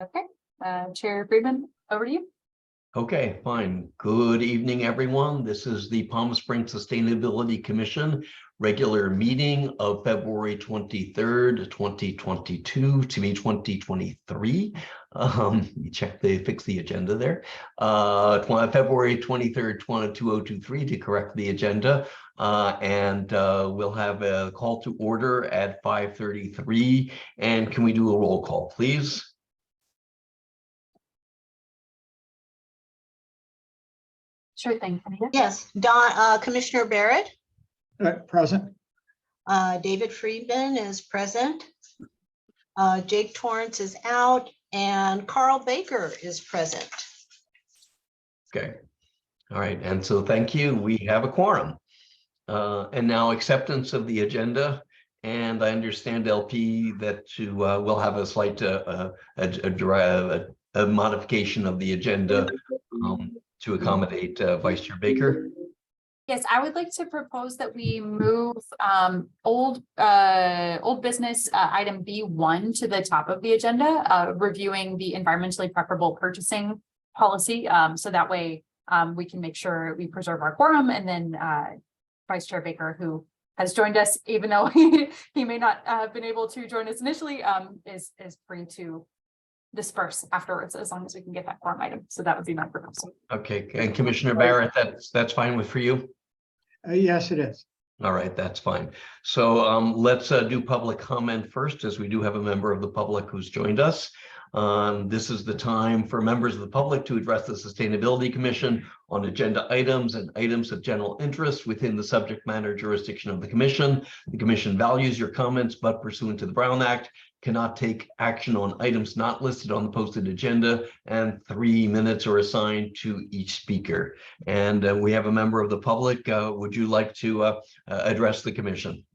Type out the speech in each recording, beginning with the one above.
Okay, Chair Friedman, over to you. Okay, fine. Good evening, everyone. This is the Palm Springs Sustainability Commission regular meeting of February 23rd, 2022 to be 2023. You fix the agenda there. February 23rd, 2023 to correct the agenda. We'll have a call to order at 5:33. And can we do a roll call, please? Sure thing. Yes, Commissioner Barrett. Present. David Friedman is present. Jake Torrance is out, and Carl Baker is present. Okay. All right. And so thank you. We have a quorum. And now acceptance of the agenda. And I understand, LP, that we'll have a slight a modification of the agenda to accommodate Vice Chair Baker. Yes, I would like to propose that we move old business item B1 to the top of the agenda, reviewing the environmentally preferable purchasing policy. So that way we can make sure we preserve our quorum, and then Vice Chair Baker, who has joined us, even though he may not have been able to join us initially, is free to disperse afterwards, as long as we can get that quorum item. So that would be my proposal. Okay, and Commissioner Barrett, that's fine for you? Yes, it is. All right, that's fine. So let's do public comment first, as we do have a member of the public who's joined us. This is the time for members of the public to address the Sustainability Commission on agenda items and items of general interest within the subject matter jurisdiction of the Commission. The Commission values your comments, but pursuant to the Brown Act, cannot take action on items not listed on the posted agenda, and 3 minutes are assigned to each speaker. And we have a member of the public. Would you like to address the Commission?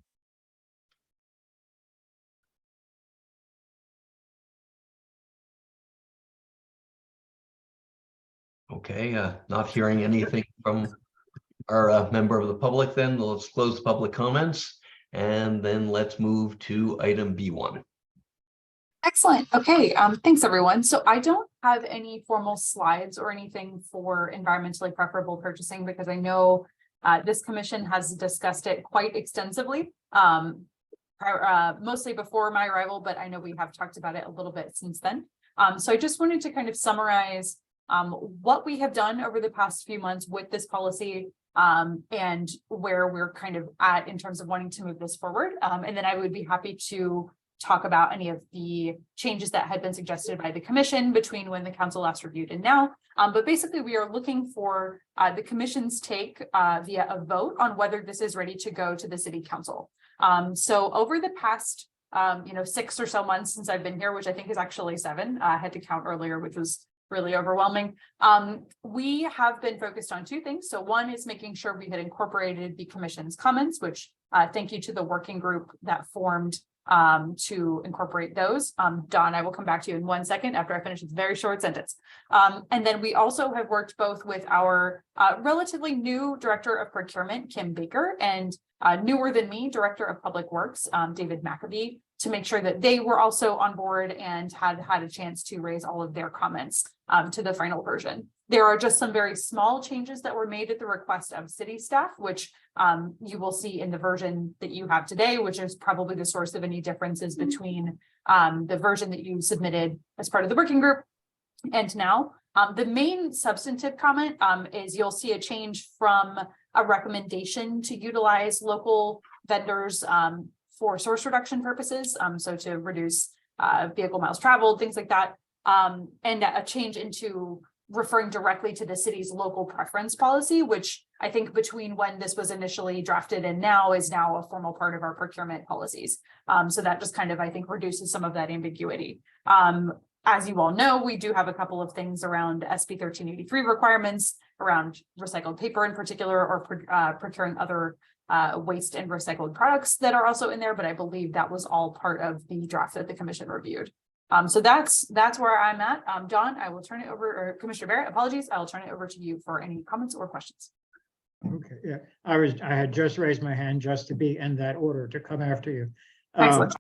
Okay, not hearing anything from our member of the public, then let's close the public comments, and then let's move to item B1. Excellent. Okay, thanks everyone. So I don't have any formal slides or anything for environmentally preferable purchasing, because I know this commission has discussed it quite extensively, mostly before my arrival, but I know we have talked about it a little bit since then. So I just wanted to kind of summarize what we have done over the past few months with this policy, and where we're kind of at in terms of wanting to move this forward. And then I would be happy to talk about any of the changes that had been suggested by the commission between when the council last reviewed and now. But basically, we are looking for the commission's take via a vote on whether this is ready to go to the city council. So over the past 6 or so months since I've been here, which I think is actually 7, I had to count earlier, which was really overwhelming. We have been focused on 2 things. So one is making sure we had incorporated the commission's comments, which thank you to the working group that formed to incorporate those. Don, I will come back to you in 1 second after I finish this very short sentence. And then we also have worked both with our relatively new Director of Procurement, Kim Baker, and newer than me, Director of Public Works, David McAbee, to make sure that they were also on board and had a chance to raise all of their comments to the final version. There are just some very small changes that were made at the request of city staff, which you will see in the version that you have today, which is probably the source of any differences between the version that you submitted as part of the working group and now. The main substantive comment is you'll see a change from a recommendation to utilize local vendors for source reduction purposes, so to reduce vehicle miles traveled, things like that, and a change into referring directly to the city's local preference policy, which I think between when this was initially drafted and now is now a formal part of our procurement policies. So that just kind of, I think, reduces some of that ambiguity. As you all know, we do have a couple of things around SB 1383 requirements around recycled paper in particular, or procuring other waste and recycled products that are also in there, but I believe that was all part of the draft that the commission reviewed. So that's where I'm at. John, I will turn it over, or Commissioner Barrett, apologies, I will turn it over to you for any comments or questions. Okay, yeah, I had just raised my hand just to be in that order to come after you. Excellent.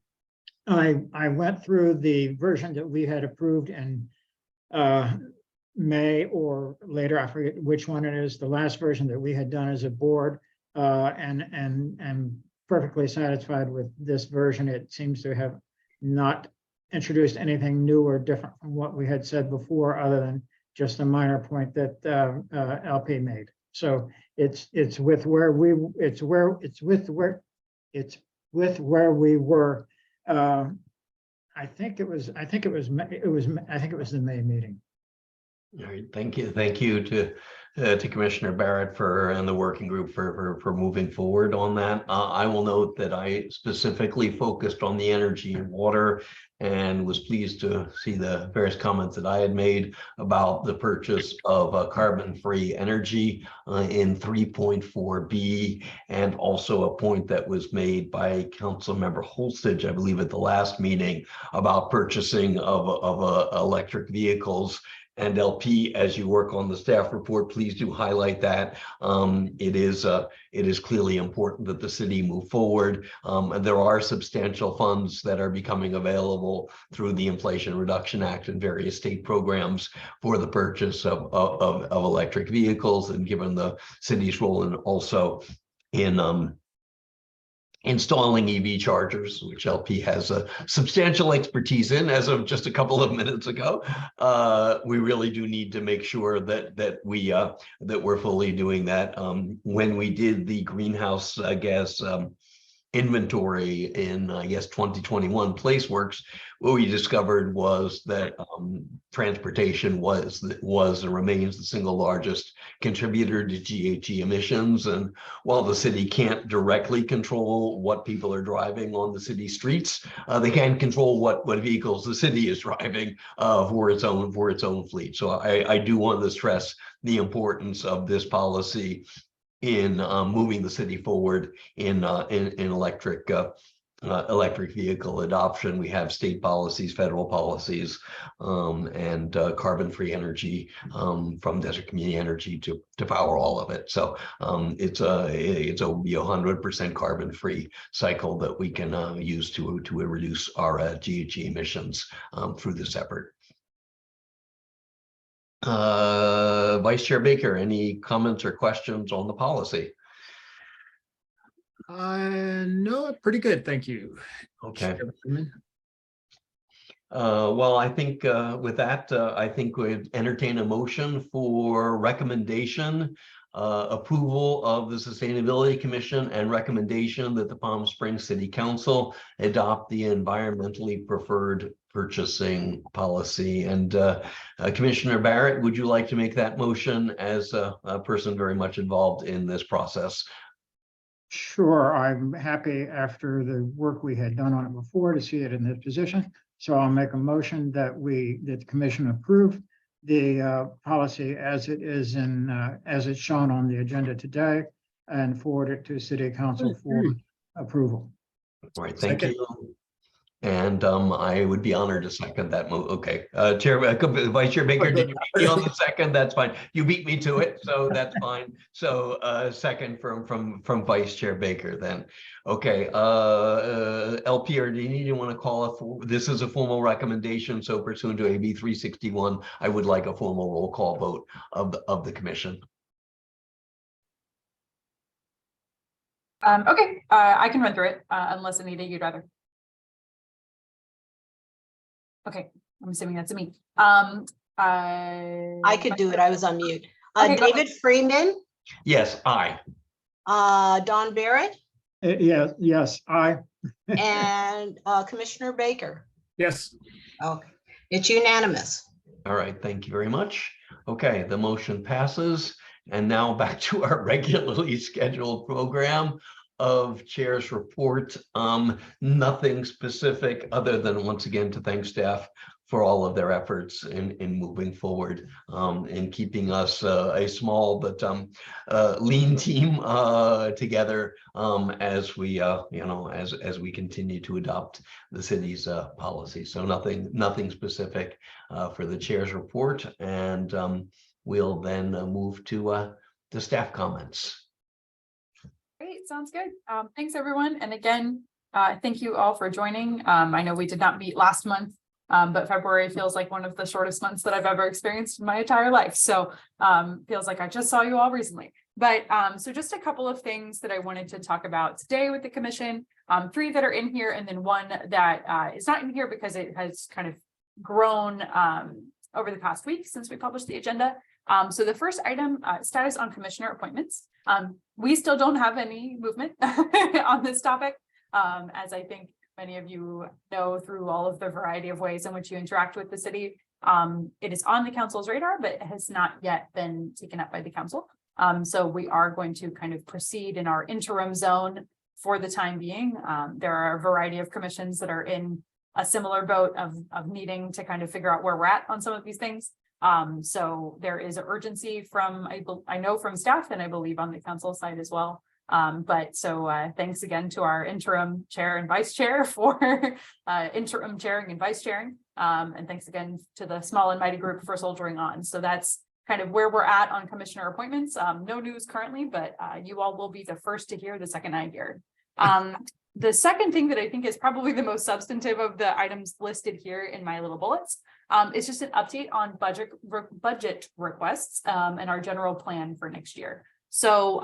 I went through the version that we had approved in May or later, I forget which one it is, the last version that we had done as a board, and perfectly satisfied with this version. It seems to have not introduced anything new or different from what we had said before, other than just a minor point that LP made. So it's with where we were. I think it was the May meeting. All right, thank you to Commissioner Barrett and the working group for moving forward on that. I will note that I specifically focused on the energy and water, and was pleased to see the various comments that I had made about the purchase of carbon-free energy in 3.4B, and also a point that was made by Councilmember Holstage, I believe, at the last meeting, about purchasing of electric vehicles. And LP, as you work on the staff report, please do highlight that. It is clearly important that the city move forward. And there are substantial funds that are becoming available through the Inflation Reduction Act and various state programs for the purchase of electric vehicles. And given the city's role and also in installing EV chargers, which LP has a substantial expertise in as of just a couple of minutes ago, we really do need to make sure that we're fully doing that. When we did the greenhouse gas inventory in, I guess, 2021 PlaceWorks, what we discovered was that transportation was and remains the single largest contributor to GHG emissions. And while the city can't directly control what people are driving on the city streets, they can control what vehicles the city is driving for its own fleet. So I do want to stress the importance of this policy in moving the city forward in electric vehicle adoption. We have state policies, federal policies, and carbon-free energy from Desert Community Energy to power all of it. So it's a 100% carbon-free cycle that we can use to reduce our GHG emissions through this effort. Vice Chair Baker, any comments or questions on the policy? No, pretty good, thank you. Okay. Well, I think with that, I think we'd entertain a motion for recommendation, approval of the Sustainability Commission, and recommendation that the Palm Springs City Council adopt the environmentally preferred purchasing policy. And Commissioner Barrett, would you like to make that motion as a person very much involved in this process? Sure, I'm happy after the work we had done on it before to see it in this position. So I'll make a motion that the commission approve the policy as it is as it's shown on the agenda today, and forward it to City Council for approval. All right, thank you. And I would be honored to second that move. Okay, Vice Chair Baker, did you beat me on the second? That's fine. You beat me to it, so that's fine. So second from Vice Chair Baker then. Okay, LP, or do you want to call it? This is a formal recommendation, so pursuant to AB 361, I would like a formal roll call vote of the commission. Okay, I can run through it unless Anita, you'd rather. Okay, I'm assuming that's a me. I could do it. I was on mute. Okay, David Freeman, Yes, aye. Don Barrett, Yes, aye. and Commissioner Baker. Yes. Okay, it's unanimous. All right, thank you very much. Okay, the motion passes. And now back to our regularly scheduled program of Chair's report. Nothing specific other than once again to thank staff for all of their efforts in moving forward, in keeping us a small but lean team together as we as we continue to adopt the city's policy. So nothing specific for the Chair's report, and we'll then move to the staff comments. Great, sounds good. Thanks everyone. And again, Thank you all for joining. I know we did not meet last month, but February feels like one of the shortest months that I've ever experienced in my entire life. So feels like I just saw you all recently. But so just a couple of things that I wanted to talk about today with the commission, 3 that are in here, and then 1 that is not in here because it has kind of grown over the past week since we published the agenda. So the first item, status on commissioner appointments. We still don't have any movement on this topic. As I think many of you know through all of the variety of ways in which you interact with the city. It is on the council's radar, but it has not yet been taken up by the council. So we are going to kind of proceed in our interim zone for the time being. There are a variety of commissions that are in a similar boat of needing to kind of figure out where we're at on some of these things. So there is an urgency from, I know from staff, and I believe on the council side as well. But so thanks again to our interim chair and vice chair for interim chairing and vice chairing. And thanks again to the small and mighty group for soldiering on. So that's kind of where we're at on commissioner appointments. No news currently, but you all will be the first to hear the second I hear. The second thing that I think is probably the most substantive of the items listed here in my little bullets is just an update on budget requests and our general plan for next year. So,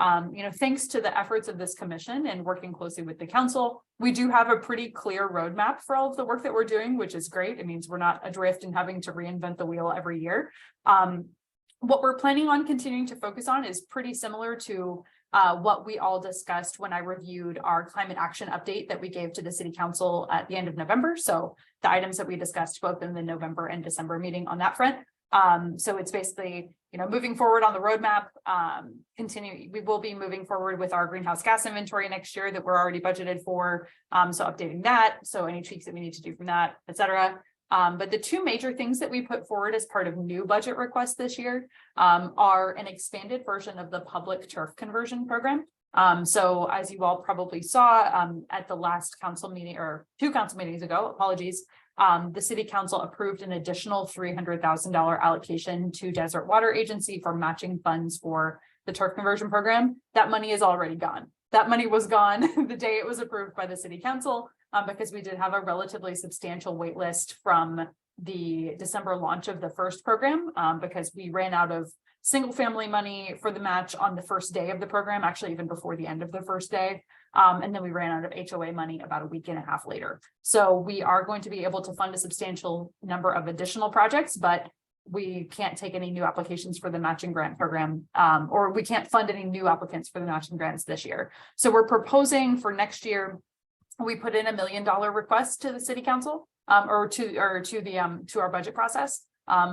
thanks to the efforts of this commission and working closely with the council, we do have a pretty clear roadmap for all of the work that we're doing, which is great. It means we're not adrift and having to reinvent the wheel every year. What we're planning on continuing to focus on is pretty similar to what we all discussed when I reviewed our climate action update that we gave to the city council at the end of November. So the items that we discussed both in the November and December meeting on that front. So it's basically, moving forward on the roadmap, we will be moving forward with our greenhouse gas inventory next year that we're already budgeted for. So updating that. So any tweaks that we need to do from that, et cetera. But the 2 major things that we put forward as part of new budget requests this year are an expanded version of the public turf conversion program. So as you all probably saw at the last council meeting or 2 council meetings ago, apologies, the city council approved an additional $300,000 allocation to Desert Water Agency for matching funds for the turf conversion program. That money is already gone. That money was gone the day it was approved by the city council. Because we did have a relatively substantial wait list from the December launch of the first program, because we ran out of single family money for the match on the first day of the program, actually even before the end of the first day. And then we ran out of HOA money about a week and a half later. So we are going to be able to fund a substantial number of additional projects, but we can't take any new applications for the matching grant program, or we can't fund any new applicants for the matching grants this year. So we're proposing for next year, we put in $1 million request to the city council, or to our budget process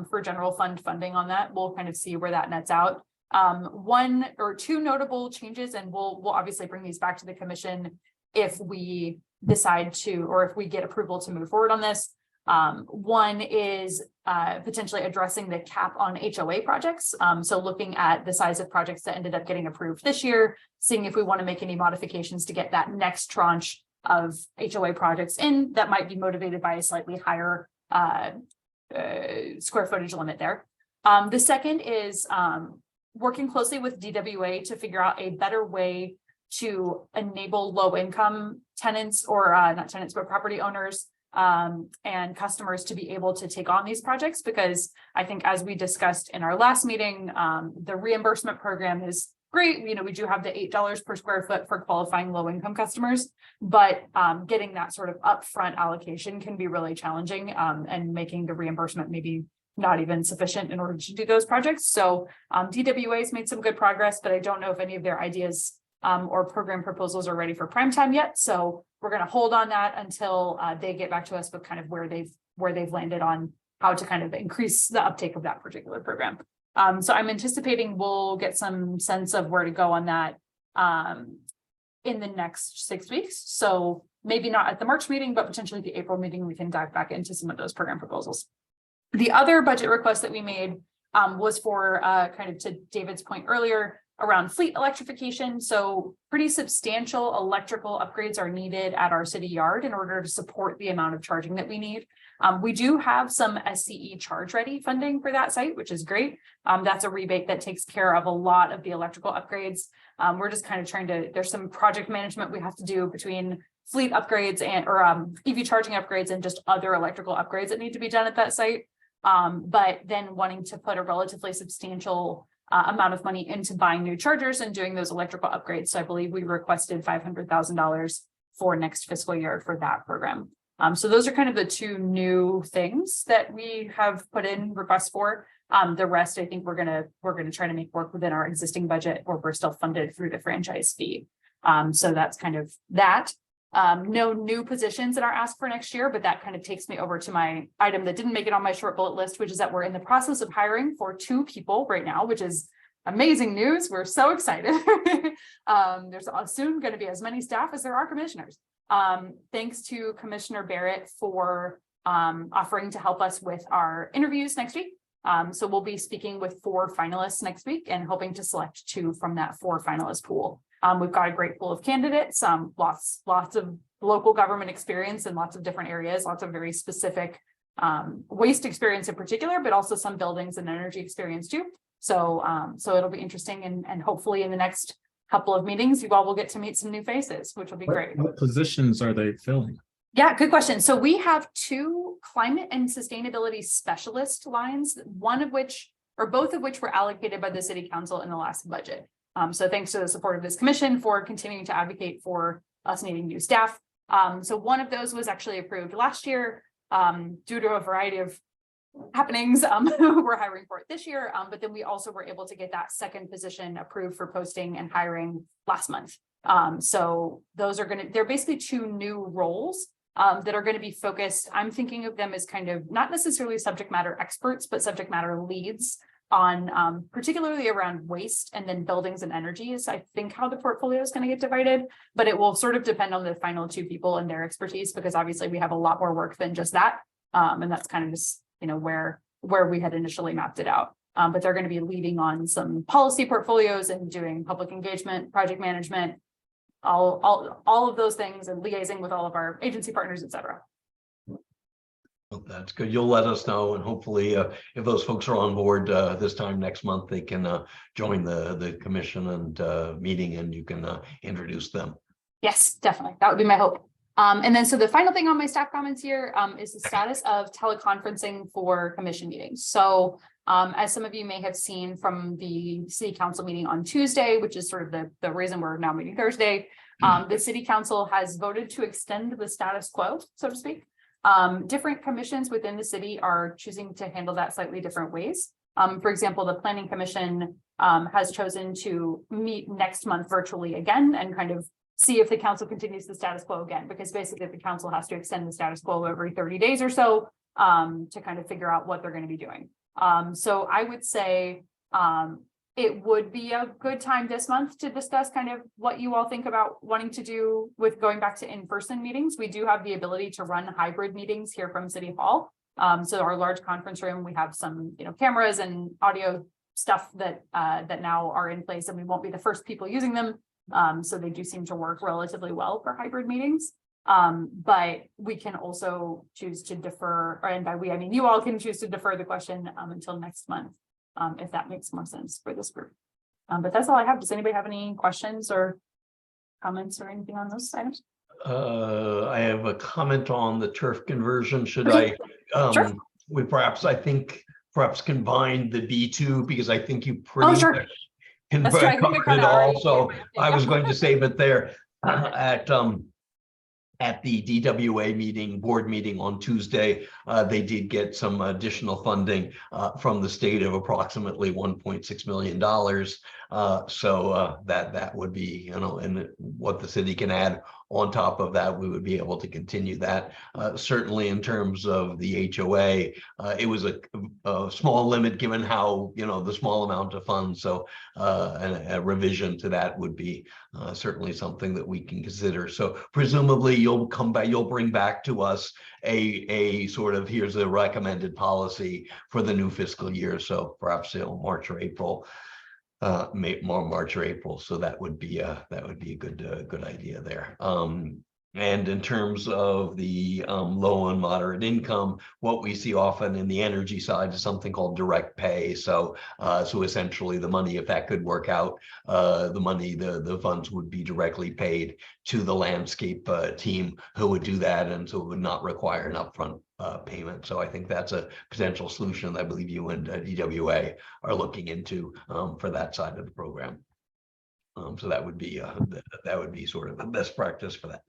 for general fund funding on that. We'll kind of see where that nets out. 1 or 2 notable changes, and we'll obviously bring these back to the commission if we decide to, or if we get approval to move forward on this. 1 is potentially addressing the cap on HOA projects. So looking at the size of projects that ended up getting approved this year, seeing if we want to make any modifications to get that next tranche of HOA projects in that might be motivated by a slightly higher square footage limit there. The second is working closely with DWA to figure out a better way to enable low income tenants, or not tenants, but property owners and customers to be able to take on these projects, because I think as we discussed in our last meeting, the reimbursement program is great. We do have the $8 per square foot for qualifying low income customers, but getting that sort of upfront allocation can be really challenging, and making the reimbursement maybe not even sufficient in order to do those projects. So DWA has made some good progress, but I don't know if any of their ideas or program proposals are ready for prime time yet. So we're going to hold on that until they get back to us with kind of where they've landed on how to kind of increase the uptake of that particular program. So I'm anticipating we'll get some sense of where to go on that in the next 6 weeks. So maybe not at the March meeting, but potentially the April meeting, we can dive back into some of those program proposals. The other budget request that we made was for kind of to David's point earlier around fleet electrification. So pretty substantial electrical upgrades are needed at our city yard in order to support the amount of charging that we need. We do have some SCE Charge Ready funding for that site, which is great. That's a rebate that takes care of a lot of the electrical upgrades. We're just kind of there's some project management we have to do between fleet upgrades or EV charging upgrades and just other electrical upgrades that need to be done at that site. But then wanting to put a relatively substantial amount of money into buying new chargers and doing those electrical upgrades. So I believe we requested $500,000 for next fiscal year for that program. So those are kind of the two new things that we have put in requests for. The rest, I think we're gonna try to make work within our existing budget, or we're still funded through the franchise fee. So that's kind of that. No new positions that are asked for next year, but that kind of takes me over to my item that didn't make it on my short bullet list, which is that we're in the process of hiring for 2 people right now, which is amazing news. We're so excited. There's soon going to be as many staff as there are commissioners. Thanks to Commissioner Barrett for offering to help us with our interviews next week. So we'll be speaking with 4 finalists next week and hoping to select 2 from that 4 finalist pool. We've got a great pool of candidates, lots of local government experience in lots of different areas, lots of very specific waste experience in particular, but also some buildings and energy experience too. So it'll be interesting, and hopefully in the next couple of meetings, you all will get to meet some new faces, which will be great. What positions are they filling? Yeah, good question. So we have 2 climate and sustainability specialist lines, one of which, or both of which, were allocated by the city council in the last budget. So thanks to the support of this commission for continuing to advocate for us needing new staff. So one of those was actually approved last year due to a variety of happenings. We're hiring for it this year, but then we also were able to get that second position approved for posting and hiring last month. So those are they're basically 2 new roles that are going to be focused. I'm thinking of them as kind of not necessarily subject matter experts, but subject matter leads on particularly around waste, and then buildings and energy is, I think, how the portfolio is going to get divided, but it will sort of depend on the final 2 people and their expertise, because obviously we have a lot more work than just that. And that's kind of just, where we had initially mapped it out. But they're going to be leading on some policy portfolios and doing public engagement, project management, all of those things, and liaising with all of our agency partners, et cetera. Well, that's good. You'll let us know, and hopefully if those folks are on board this time next month, they can join the commission and meeting, and you can introduce them. Yes, definitely. That would be my hope. And then so the final thing on my staff comments here is the status of teleconferencing for commission meetings. So as some of you may have seen from the city council meeting on Tuesday, which is sort of the reason we're now meeting Thursday, the city council has voted to extend the status quo, so to speak. Different commissions within the city are choosing to handle that slightly different ways. For example, the planning commission has chosen to meet next month virtually again and kind of see if the council continues the status quo again, because basically the council has to extend the status quo every 30 days or so to kind of figure out what they're going to be doing. So I would say it would be a good time this month to discuss kind of what you all think about wanting to do with going back to in-person meetings. We do have the ability to run hybrid meetings here from City Hall. So our large conference room, we have some, cameras and audio stuff that now are in place, and we won't be the first people using them. So they do seem to work relatively well for hybrid meetings. But we can also choose to defer, and by we, I mean you all can choose to defer the question until next month, if that makes more sense for this group. But that's all I have. Does anybody have any questions or comments or anything on those items? I have a comment on the turf conversion. Should Okay. I, we perhaps combine the B2, because I think you pretty Oh, sure. much That's true. I think I covered kinda it already also. gave my update. I was Yeah. going to say, but there at the DWA board meeting on Tuesday, they did get some additional funding from the state of approximately $1.6 million. So that would be, and what the city can add on top of that, we would be able to continue that. Certainly in terms of the HOA, it was a small limit given how, the small amount of funds. So a revision to that would be certainly something that we can consider. So presumably you'll bring back to us a sort of, here's a recommended policy for the new fiscal year. So perhaps March or April. March or April, so that would be a good idea there. And in terms of the low and moderate income, what we see often in the energy side is something called direct pay. So essentially the money, if that could work out, the money, the funds would be directly paid to the landscape team who would do that, and so it would not require an upfront payment. So I think that's a potential solution that I believe you and DWA are looking into for that side of the program. So that would be sort of the best practice for that.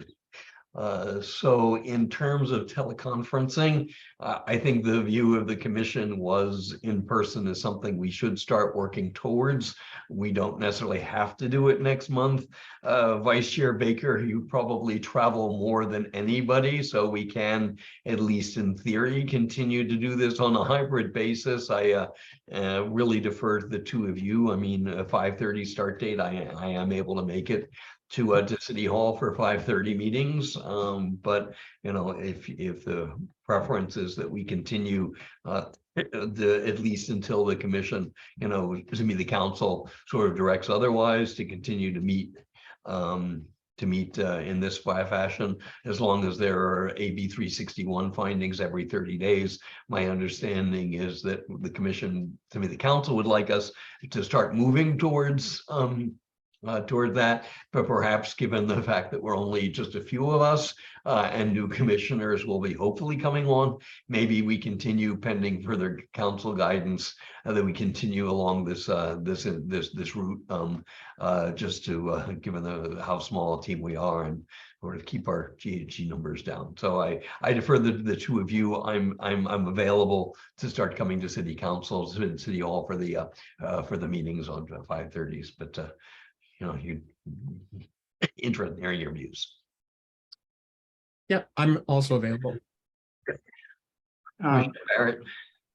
So in terms of teleconferencing, I think the view of the commission was in person is something we should start working towards. We don't necessarily have to do it next month. Vice Chair Baker, you probably travel more than anybody, so we can, at least in theory, continue to do this on a hybrid basis. I really defer to the two of you. I mean, a 5:30 start date, I am able to make it to City Hall for 5:30 meetings. But you know, if the preference is that we continue at least until the commission, you know, the council sort of directs otherwise, to continue to meet in this fashion, as long as there are AB 361 findings every 30 days. My understanding is that the commission, the council would like us to start moving towards that, but perhaps given the fact that we're only just a few of us and new commissioners will be hopefully coming on, maybe we continue pending further council guidance, that we continue along this route, just to given how small a team we are, and sort of keep our GHG numbers down. So I defer the two of you. I'm available to start coming to City Council, City Hall for the meetings on 5:30s, but you know, you interested in hearing your views. Yeah, I'm also available. Um, Barrett.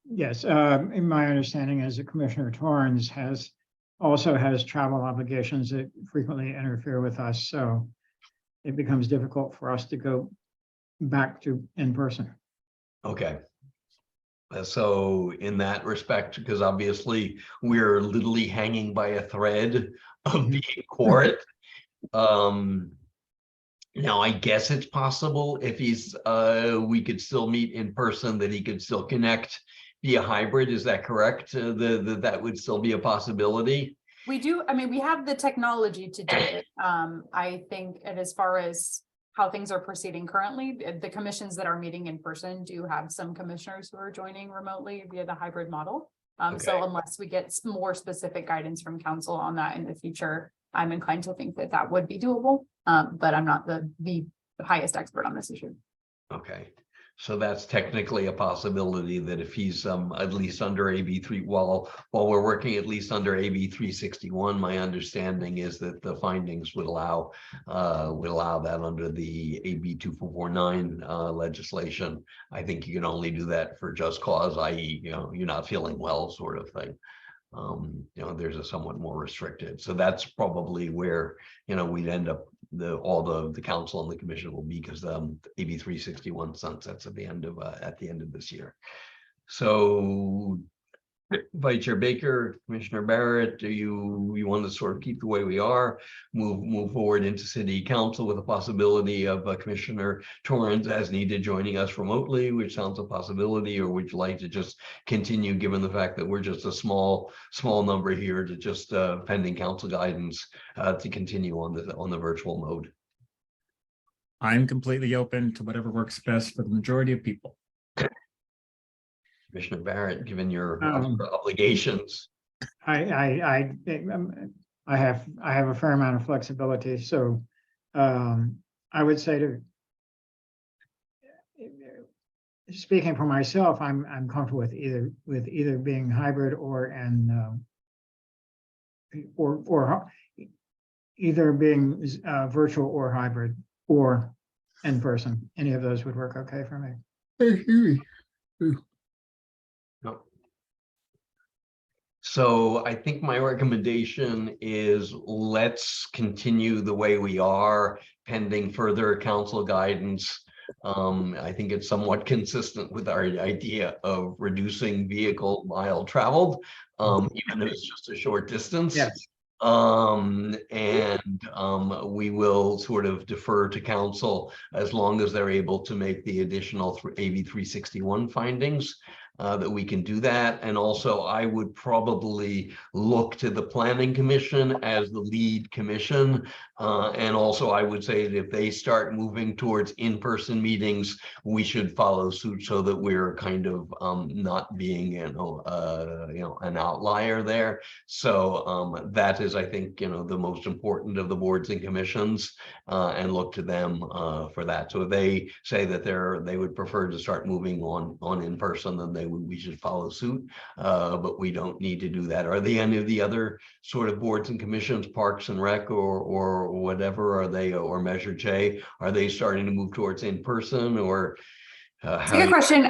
Yes, in my understanding is that Commissioner Torrens also has travel obligations that frequently interfere with us, so it becomes difficult for us to go back to in person. Okay. So in that respect, because obviously we're literally hanging by a thread of being court. Now I guess it's possible if we could still meet in person, that he could still connect via hybrid. Is that correct? That would still be a possibility. We do, I mean, we have the technology to do it. I think, and as far as how things are proceeding currently, the commissions that are meeting in person do have some commissioners who are joining remotely via the hybrid model. So unless we get more specific guidance from council on that in the future, I'm inclined to think that that would be doable. But I'm not the highest expert on this issue. Okay. So that's technically a possibility, that if he's at least under AB 3, while we're working at least under AB 361, my understanding is that the findings would allow that under the AB 2449 legislation. I think you can only do that for just cause, i.e., you know, you're not feeling well, sort of thing. You know, there's a somewhat more restricted. So that's probably where, you know, we'd end up, all the council and the commission will be, because AB 361 sunsets at the end of this year. So Vice Chair Baker, Commissioner Barrett, do you want to sort of keep the way we are, move forward into City Council with the possibility of Commissioner Torrens as needed joining us remotely, which sounds a possibility, or would you like to just continue, given the fact that we're just a small number here, to just pending council guidance to continue on the virtual mode? I'm completely open to whatever works best for the majority of people. Commissioner Barrett, given your obligations. I have a fair amount of flexibility, so I would say, speaking for myself, I'm comfortable with either being hybrid or either being virtual or hybrid or in person. Any of those would work okay for me. No. So I think my recommendation is, let's continue the way we are pending further council guidance. I think it's somewhat consistent with our idea of reducing vehicle mile traveled, even if it's just a short distance. Yes. We will sort of defer to council as long as they're able to make the additional AB 361 findings. That we can do that. And also I would probably look to the planning commission as the lead commission. And also I would say that if they start moving towards in-person meetings, we should follow suit so that we're kind of not being, an outlier there. So that is, I think, the most important of the boards and commissions, and look to them for that. So if they say that they would prefer to start moving on in person, then we should follow suit, but we don't need to do that. Are there any of the other sort of boards and commissions, Parks and Rec or whatever, are they, or Measure J, are they starting to move towards in person, or It's a good question.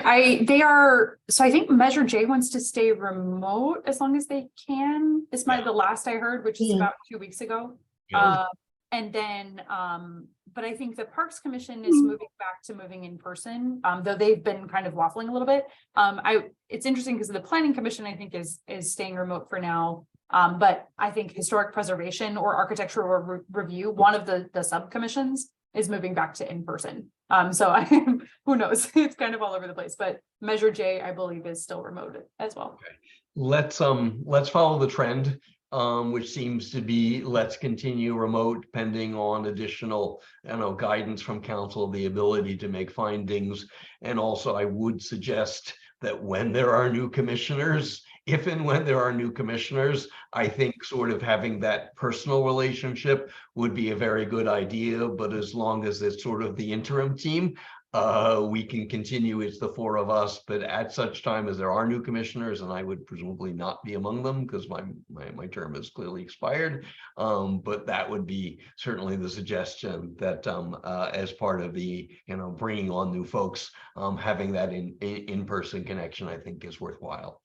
So I think Measure J wants to stay remote as long as they can. It's the last I heard, which is Yeah. about 2 weeks ago. Yeah. And then, but I think the Parks Commission is moving in person, though they've been kind of waffling a little bit. It's interesting because the Planning Commission, I think, is staying remote for now. But I think Historic Preservation or Architectural Review, one of the sub-commissions, is moving back to in person. So who knows? It's kind of all over the place, but Measure J, I believe, is still remote as well. Okay. Let's follow the trend, which seems to be let's continue remote, depending on additional, guidance from council, the ability to make findings. And also I would suggest that when there are new commissioners, if and when there are new commissioners, I think sort of having that personal relationship would be a very good idea. But as long as it's sort of the interim team, we can continue. It's the four of us, but at such time as there are new commissioners, and I would presumably not be among them because my term is clearly expired. But that would be certainly the suggestion that as part of the, bringing on new folks, having that in-person connection, I think is worthwhile.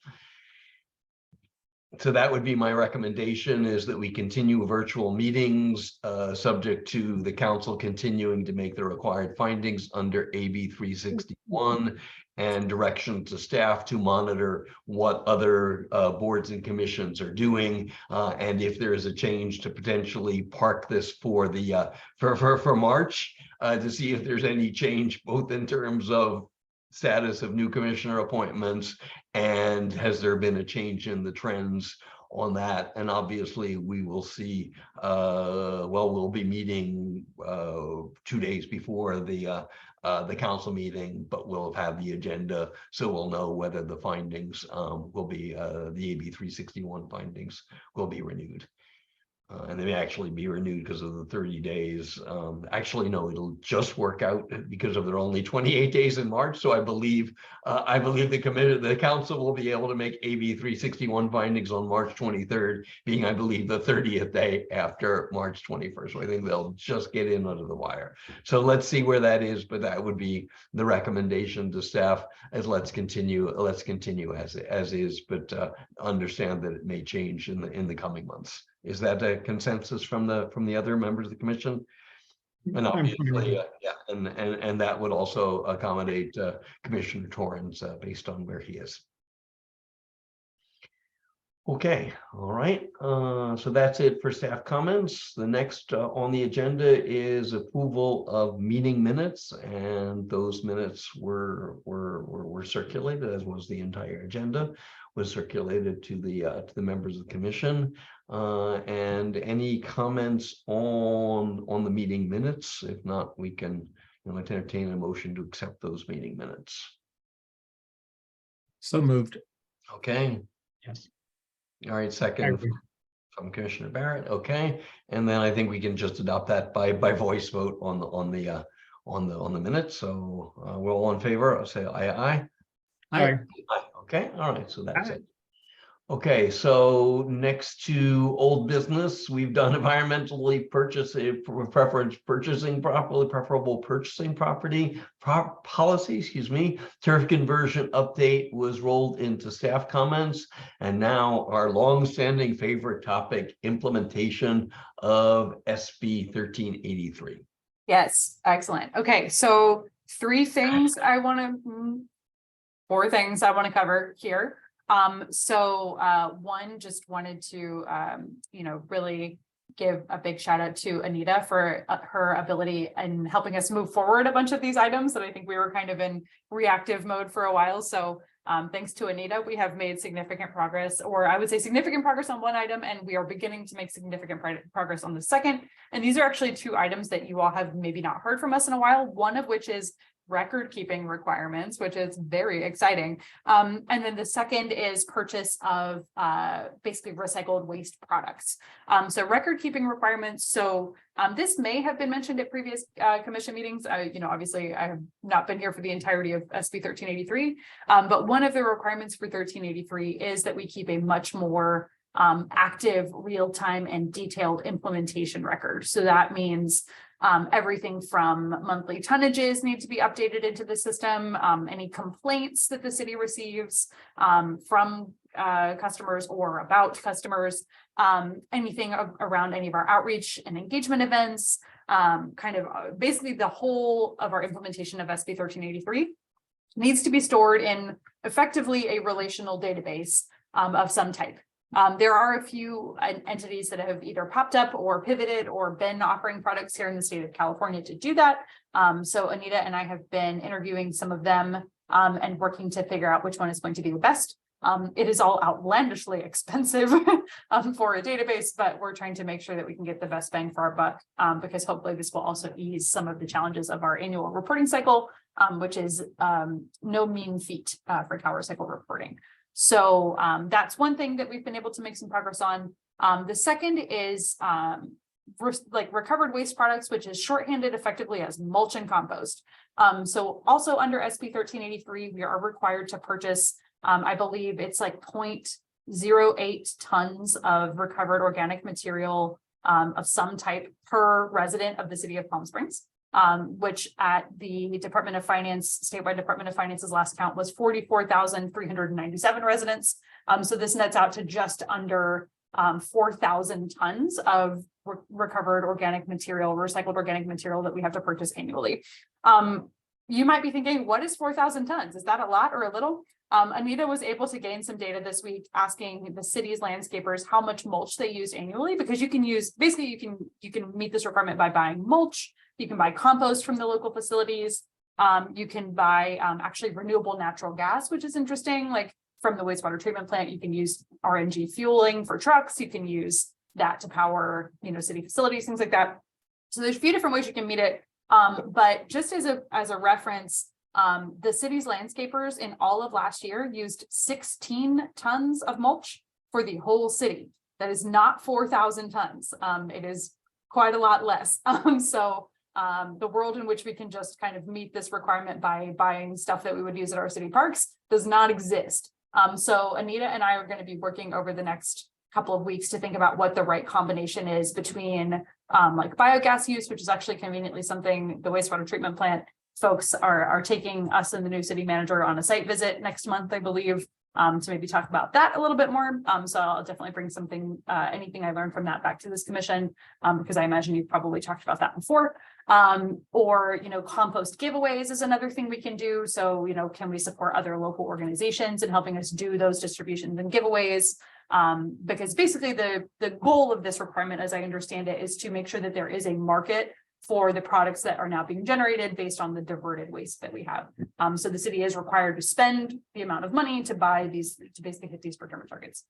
So that would be my recommendation, is that we continue virtual meetings, subject to the council continuing to make the required findings under AB 361, and direction to staff to monitor what other boards and commissions are doing, and if there is a change, to potentially park this for the for March, to see if there's any change, both in terms of status of new commissioner appointments, and has there been a change in the trends on that. And obviously we will see, we'll be meeting 2 days before the council meeting, but we'll have the agenda, so we'll know whether the findings will be the AB 361 findings will be renewed. And they may actually be renewed because of the 30 days. Actually, no, it'll just work out because of there are only 28 days in March. So I believe the council will be able to make AB 361 findings on March 23rd, being, I believe, the 30th day after March 21st. So I think they'll just get in under the wire. So let's see where that is, but that would be the recommendation to staff, as let's continue as is, but understand that it may change in the coming months. Is that a consensus from the other members of the commission? And obviously, and that would also accommodate Commissioner Torrens based on where he is. Okay, all right. So that's it for staff comments. The next on the agenda is approval of meeting minutes, and those minutes were circulated, as was the entire agenda, was circulated to the members of the commission. And any comments on the meeting minutes? If not, we can entertain a motion to accept those meeting minutes. So moved. Okay. Yes. All right, second from Commissioner Barrett. Okay, and then I think we can just adopt that by voice vote on the minutes. So we're all in favor. I'll say aye. Aye. Okay, all right, so that's it. Okay, so next to old business, we've done environmentally preferable purchasing property policy, turf conversion update was rolled into staff comments, and now our long-standing favorite topic, implementation of SB 1383. Yes, excellent. Okay, so 4 things I want to cover here. One, just wanted to, really give a big shout out to Anita for her ability in helping us move forward a bunch of these items that I think we were kind of in reactive mode for a while. So thanks to Anita, we have made significant progress, or I would say significant progress on one item, and we are beginning to make significant progress on the second. And these are actually two items that you all have maybe not heard from us in a while, one of which is record keeping requirements, which is very exciting. And then the second is purchase of basically recycled waste products. So record keeping requirements. So this may have been mentioned at previous commission meetings. Obviously I have not been here for the entirety of SB 1383, but one of the requirements for 1383 is that we keep a much more active, real-time and detailed implementation record. So that means everything from monthly tonnages need to be updated into the system, any complaints that the city receives from customers or about customers, anything around any of our outreach and engagement events, basically the whole of our implementation of SB 1383 needs to be stored in effectively a relational database of some type. There are a few entities that have either popped up or pivoted or been offering products here in the state of California to do that. So Anita and I have been interviewing some of them and working to figure out which one is going to be the best. It is all outlandishly expensive for a database, but we're trying to make sure that we can get the best bang for our buck because hopefully this will also ease some of the challenges of our annual reporting cycle, which is no mean feat for tower cycle reporting. So that's one thing that we've been able to make some progress on. The second is recovered waste products, which is shorthanded effectively as mulch and compost. So also under SB 1383, we are required to purchase, I believe it's like 0.08 tons of recovered organic material of some type per resident of the city of Palm Springs. Which at the Department of Finance, statewide Department of Finance's last count was 44,397 residents. So this nets out to just under 4,000 tons of recovered organic material, recycled organic material that we have to purchase annually. You might be thinking, what is 4,000 tons? Is that a lot or a little? Anita was able to gain some data this week asking the city's landscapers how much mulch they use annually, because you can use, basically you can meet this requirement by buying mulch. You can buy compost from the local facilities. You can buy actually renewable natural gas, which is interesting. Like from the wastewater treatment plant, you can use RNG fueling for trucks. You can use that to power, city facilities, things like that. So there's a few different ways you can meet it. But just as a reference, the city's landscapers in all of last year used 16 tons of mulch for the whole city. That is not 4,000 tons. It is quite a lot less. The world in which we can just kind of meet this requirement by buying stuff that we would use at our city parks does not exist. So Anita and I are going to be working over the next couple of weeks to think about what the right combination is between like biogas use, which is actually conveniently something the wastewater treatment plant folks are taking us and the new city manager on a site visit next month, I believe, to maybe talk about that a little bit more. So I'll definitely bring something, anything I learned from that back to this commission, because I imagine you've probably talked about that before. Or, compost giveaways is another thing we can do. So, can we support other local organizations in helping us do those distributions and giveaways? Because basically the goal of this requirement, as I understand it, is to make sure that there is a market for the products that are now being generated based on the diverted waste that we have. So the city is required to spend the amount of money to buy these, to basically hit these procurement targets.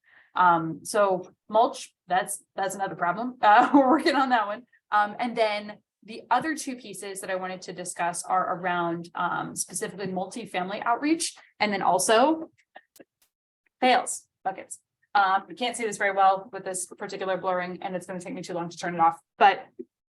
So mulch, that's another problem. We're working on that one. And then the other two pieces that I wanted to discuss are around specifically multifamily outreach, and then also pails, buckets. We can't see this very well with this particular blurring, and it's going to take me too long to turn it off, but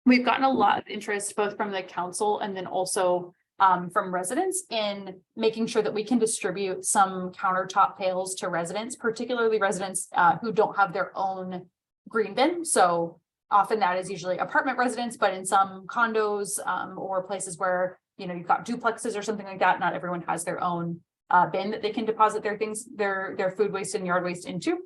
we've gotten a lot of interest both from the council and then also from residents in making sure that we can distribute some countertop pails to residents, particularly residents who don't have their own green bin. So often that is usually apartment residents, but in some condos or places where, you've got duplexes or something like that, not everyone has their own bin that they can deposit their things, their food waste and yard waste into.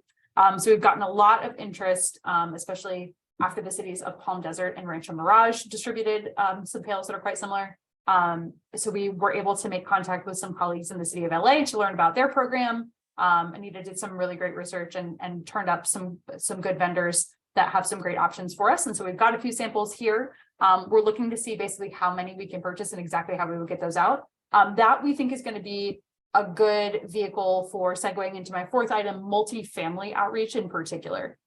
So we've gotten a lot of interest, especially after the cities of Palm Desert and Rancho Mirage distributed some pails that are quite similar. So we were able to make contact with some colleagues in the city of LA to learn about their program. Anita did some really great research and turned up some good vendors that have some great options for us. And so we've got a few samples here. We're looking to see basically how many we can purchase and exactly how we would get those out. That we think is going to be a good vehicle for segueing into my fourth item, multi-family outreach in particular.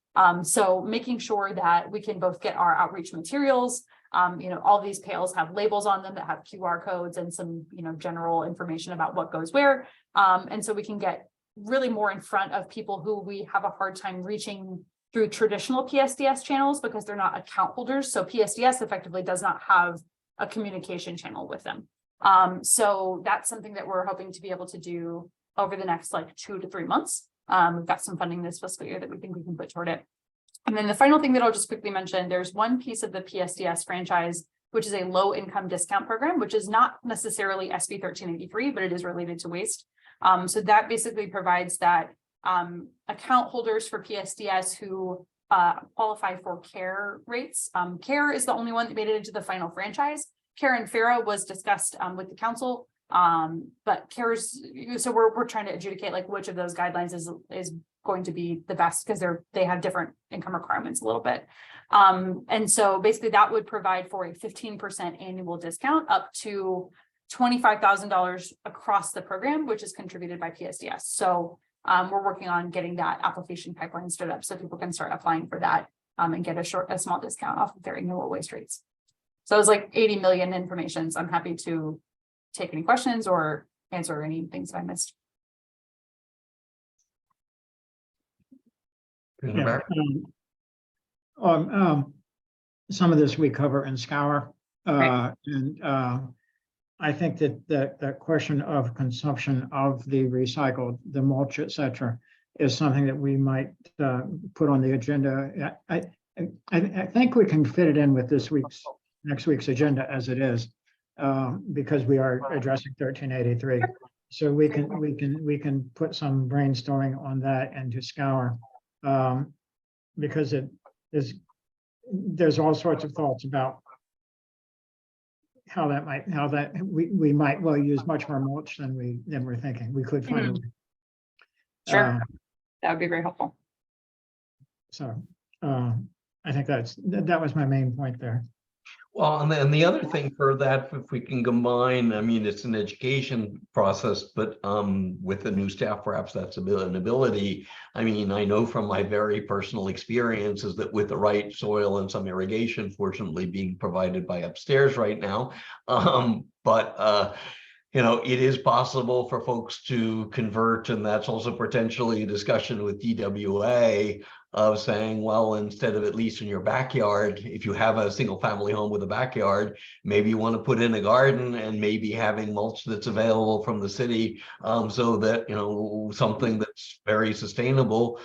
So making sure that we can both get our outreach materials. All these pails have labels on them that have QR codes and some, general information about what goes where. And so we can get really more in front of people who we have a hard time reaching through traditional PSDS channels because they're not account holders. So PSDS effectively does not have a communication channel with them. So that's something that we're hoping to be able to do over the next 2 to 3 months. We've got some funding this fiscal year that we think we can put toward it. And then the final thing that I'll just quickly mention, there's one piece of the PSDS franchise, which is a low income discount program, which is not necessarily SB 1383, but it is related to waste. So that basically provides that account holders for PSDS who qualify for CARE rates. CARE is the only one that made it into the final franchise. CARE and FARA was discussed with the council, but CARE's, so we're trying to adjudicate which of those guidelines is going to be the best because they have different income requirements a little bit. And so basically that would provide for a 15% annual discount up to $25,000 across the program, which is contributed by PSDS. So we're working on getting that application pipeline stood up so people can start applying for that and get a small discount off of their annual waste rates. So it was 80 million information. So I'm happy to take any questions or answer any things that I missed. Yeah, some of this we cover in Scour, Right. and I think that question of consumption of the recycled, the mulch, et cetera, is something that we might put on the agenda. I think we can fit it in with next week's agenda as it is, because we are addressing 1383. So we can put some brainstorming on that into Scour. Because there's all sorts of thoughts about how we might well use much more mulch than we're thinking. We could find a way. Sure. That would be very helpful. So I think that was my main point there. Well, and then the other thing for that, if we can combine, I mean, it's an education process, but with the new staff, perhaps that's an ability. I mean, I know from my very personal experiences that with the right soil and some irrigation, fortunately being provided by upstairs right now, it is possible for folks to convert, and that's also potentially a discussion with DWA of saying, well, instead of at least in your backyard, if you have a single family home with a backyard, maybe you want to put in a garden and maybe having mulch that's available from the city, so that, something that's very sustainable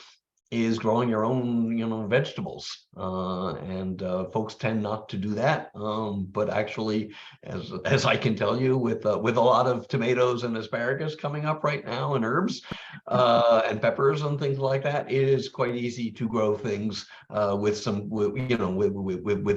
is growing your own, vegetables. And folks tend not to do that. But actually, as I can tell you, with a lot of tomatoes and asparagus coming up right now and herbs and peppers and things like that, it is quite easy to grow things with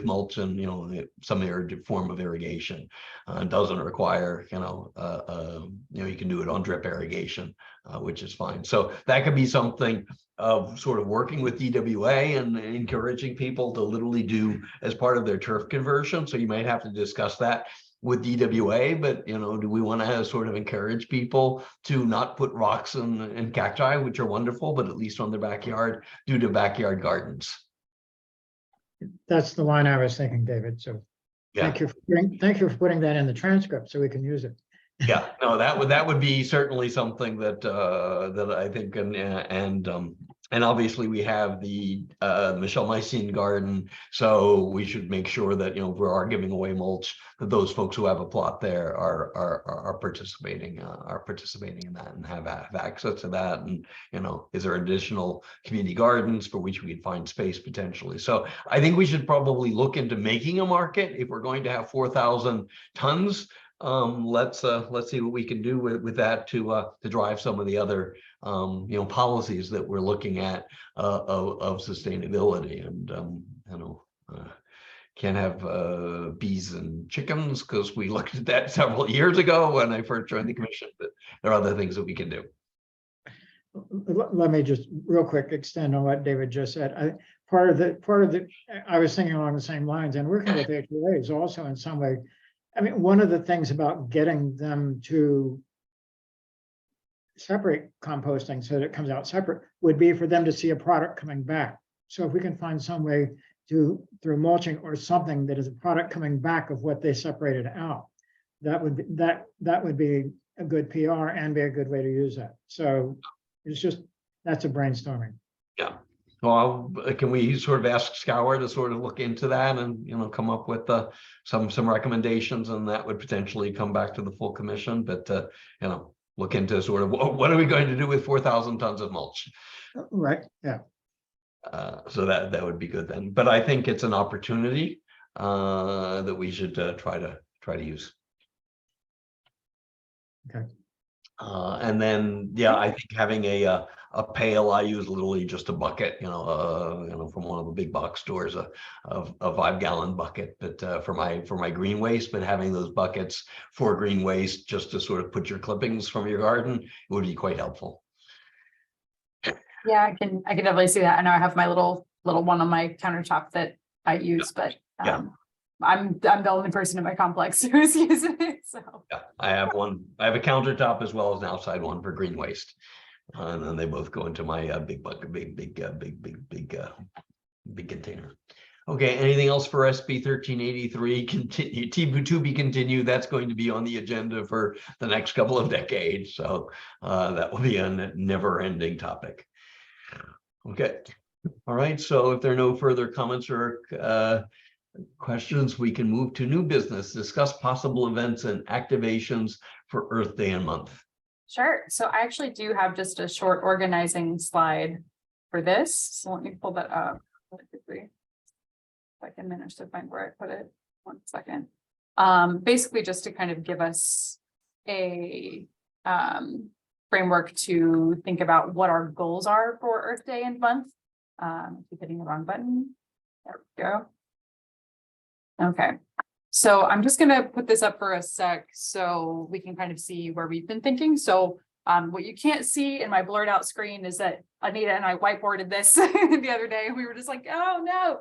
mulch and, some form of irrigation. It doesn't require, you can do it on drip irrigation, which is fine. So that could be something of sort of working with DWA and encouraging people to literally do as part of their turf conversion. So you might have to discuss that with DWA, but do we want to sort of encourage people to not put rocks and cacti, which are wonderful, but at least on their backyard, due to backyard gardens? That's the line I was thinking, David. So Yeah. thank you for putting that in the transcript so we can use it. Yeah, no, that would be certainly something that I think, and obviously we have the Michelle Mycene garden, so we should make sure that if we are giving away mulch, that those folks who have a plot there are participating in that and have access to that. And is there additional community gardens for which we'd find space potentially? So I think we should probably look into making a market if we're going to have 4,000 tons. Let's see what we can do with that to drive some of the other policies that we're looking at of sustainability. And can't have bees and chickens because we looked at that several years ago when I first joined the commission, but there are other things that we can do. let me just real quick extend on what David just said. Part of the, I was thinking along the same lines, and working with HOAs also in some way. I mean, one of the things about getting them to separate composting so that it comes out separate would be for them to see a product coming back. So if we can find some way to, through mulching or something, that is a product coming back of what they separated out, that would be, that would be a good PR and be a good way to use that. So it's just, that's a brainstorming. Well, can we sort of ask Scour to sort of look into that and, come up with some recommendations, and that would potentially come back to the full commission, but, look into sort of what are we going to do with 4,000 tons of mulch? Right, yeah. So that would be good then, but I think it's an opportunity that we should try to use. Okay. And then, I think having a pail, I use literally just a bucket, from one of the big box stores, a 5-gallon bucket, but for my green waste, but having those buckets for green waste, just to sort of put your clippings from your garden, would be quite helpful. Yeah, I can definitely see that. I know I have my little one on my countertop that I use, but I'm the only person in my complex who's using it. So Yeah, I have a countertop as well as an outside one for green waste. And then they both go into my big bucket, big container. Okay, anything else for SB 1383? Continue to be continued. That's going to be on the agenda for the next couple of decades. So that will be a never-ending topic. Okay, all right. So if there are no further comments or questions, we can move to new business. Discuss possible events and activations for Earth Day and month. sure. So I actually do have just a short organizing slide for this. So let me pull that up really quickly. If I can manage to find where I put it. 1 second. Basically just to kind of give us a framework to think about what our goals are for Earth Day and month. I keep hitting the wrong button. There we go. Okay, so I'm just gonna put this up for a sec so we can kind of see where we've been thinking. So what you can't see in my blurred out screen is that Anita and I whiteboarded this the other day. We were just like, oh no.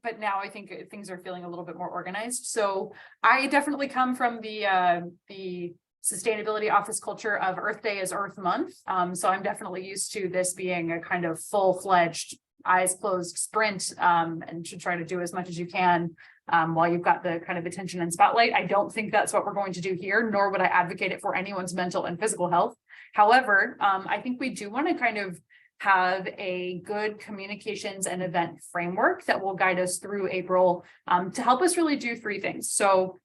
But now I think things are feeling a little bit more organized. So I definitely come from the sustainability office culture of Earth Day is Earth Month. So I'm definitely used to this being a kind of full-fledged eyes closed sprint, and should try to do as much as you can while you've got the kind of attention and spotlight. I don't think that's what we're going to do here, nor would I advocate it for anyone's mental and physical health. However, I think we do want to kind of have a good communications and event framework that will guide us through April to help us really do 3 things. So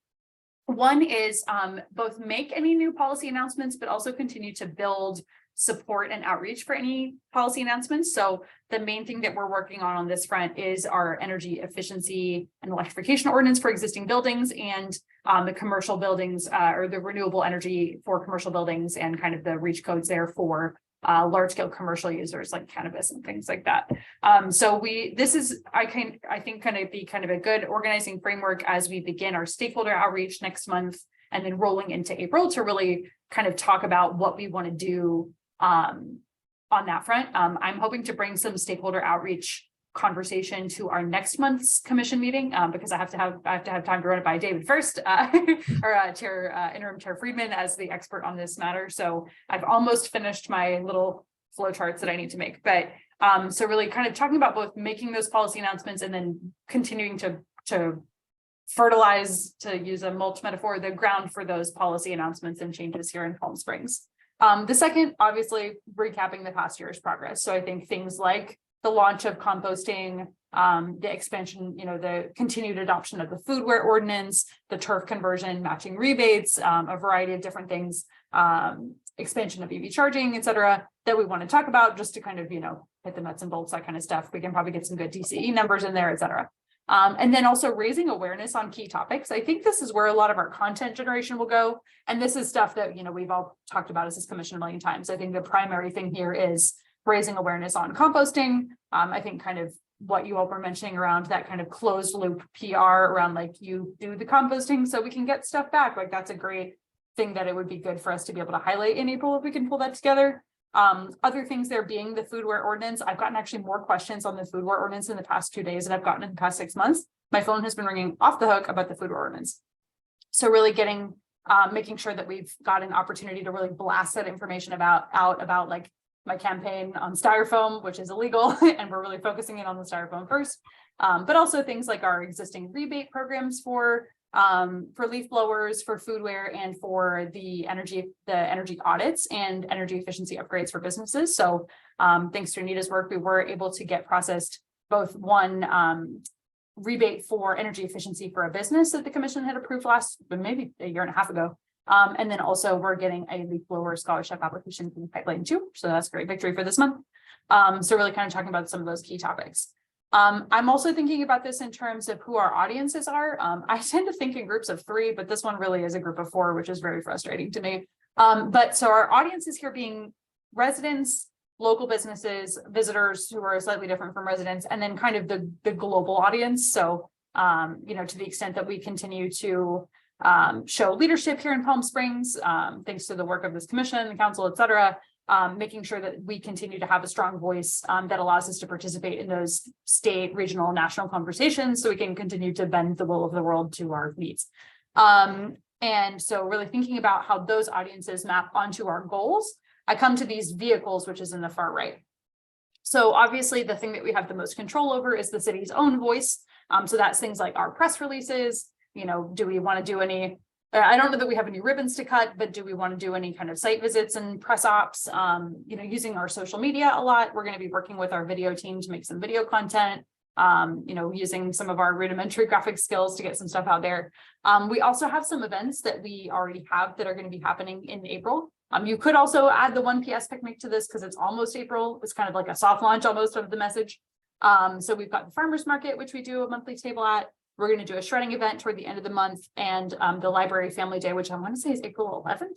one is both make any new policy announcements, but also continue to build support and outreach for any policy announcements. So the main thing that we're working on this front is our energy efficiency and electrification ordinance for existing buildings, and the commercial buildings or the renewable energy for commercial buildings, and kind of the reach codes there for large scale commercial users like cannabis and things like that. So this is, I think kind of be kind of a good organizing framework as we begin our stakeholder outreach next month, and then rolling into April to really kind of talk about what we want to do on that front. I'm hoping to bring some stakeholder outreach conversation to our next month's commission meeting, because I have to have time to run it by David first, or interim chair Friedman as the expert on this matter. So I've almost finished my little flow charts that I need to make, but so really kind of talking about both making those policy announcements and then continuing to fertilize, to use a mulch metaphor, the ground for those policy announcements and changes here in Palm Springs. The second, obviously, recapping the past year's progress. So I think things like the launch of composting, the expansion, the continued adoption of the foodware ordinance, the turf conversion, matching rebates, a variety of different things, expansion of EV charging, et cetera, that we want to talk about just to kind of, hit the nuts and bolts, that kind of stuff. We can probably get some good DCE numbers in there, et cetera. And then also raising awareness on key topics. I think this is where a lot of our content generation will go. And this is stuff that, we've all talked about as this commission a million times. I think the primary thing here is raising awareness on composting. I think kind of what you all were mentioning around that kind of closed loop PR around like you do the composting so we can get stuff back. Like that's a great thing that it would be good for us to be able to highlight in April if we can pull that together. Other things there being the foodware ordinance. I've gotten actually more questions on the foodware ordinance in the past 2 days than I've gotten in the past 6 months. My phone has been ringing off the hook about the foodware ordinance. So really getting, making sure that we've got an opportunity to really blast that information about like my campaign on styrofoam, which is illegal, and we're really focusing in on the styrofoam first. But also things like our existing rebate programs for leaf blowers, for foodware, and for the energy audits and energy efficiency upgrades for businesses. So thanks to Anita's work, we were able to get processed both one rebate for energy efficiency for a business that the commission had approved maybe a year and a half ago. And then also we're getting a leaf blower scholarship application from the pipeline too. So that's a great victory for this month. So really kind of talking about some of those key topics. I'm also thinking about this in terms of who our audiences are. I tend to think in groups of 3, but this one really is a group of 4, which is very frustrating to me. But so our audiences here being residents, local businesses, visitors who are slightly different from residents, and then kind of the global audience. So, you know, to the extent that we continue to show leadership here in Palm Springs, thanks to the work of this commission, the council, et cetera, making sure that we continue to have a strong voice that allows us to participate in those state, regional, national conversations so we can continue to bend the will of the world to our needs. And so really thinking about how those audiences map onto our goals, I come to these vehicles, which is in the far right. So obviously the thing that we have the most control over is the city's own voice. So that's things like our press releases. You know, do we want to do any, I don't know that we have any ribbons to cut, but do we want to do any kind of site visits and press ops, you know, using our social media a lot. We're going to be working with our video team to make some video content, you know, using some of our rudimentary graphic skills to get some stuff out there. We also have some events that we already have that are going to be happening in April. You could also add the 1 PS picnic to this because it's almost April. It's kind of like a soft launch almost of the message. So we've got the farmers market, which we do a monthly table at. We're going to do a shredding event toward the end of the month, and the library family day, which I want to say is April 11th.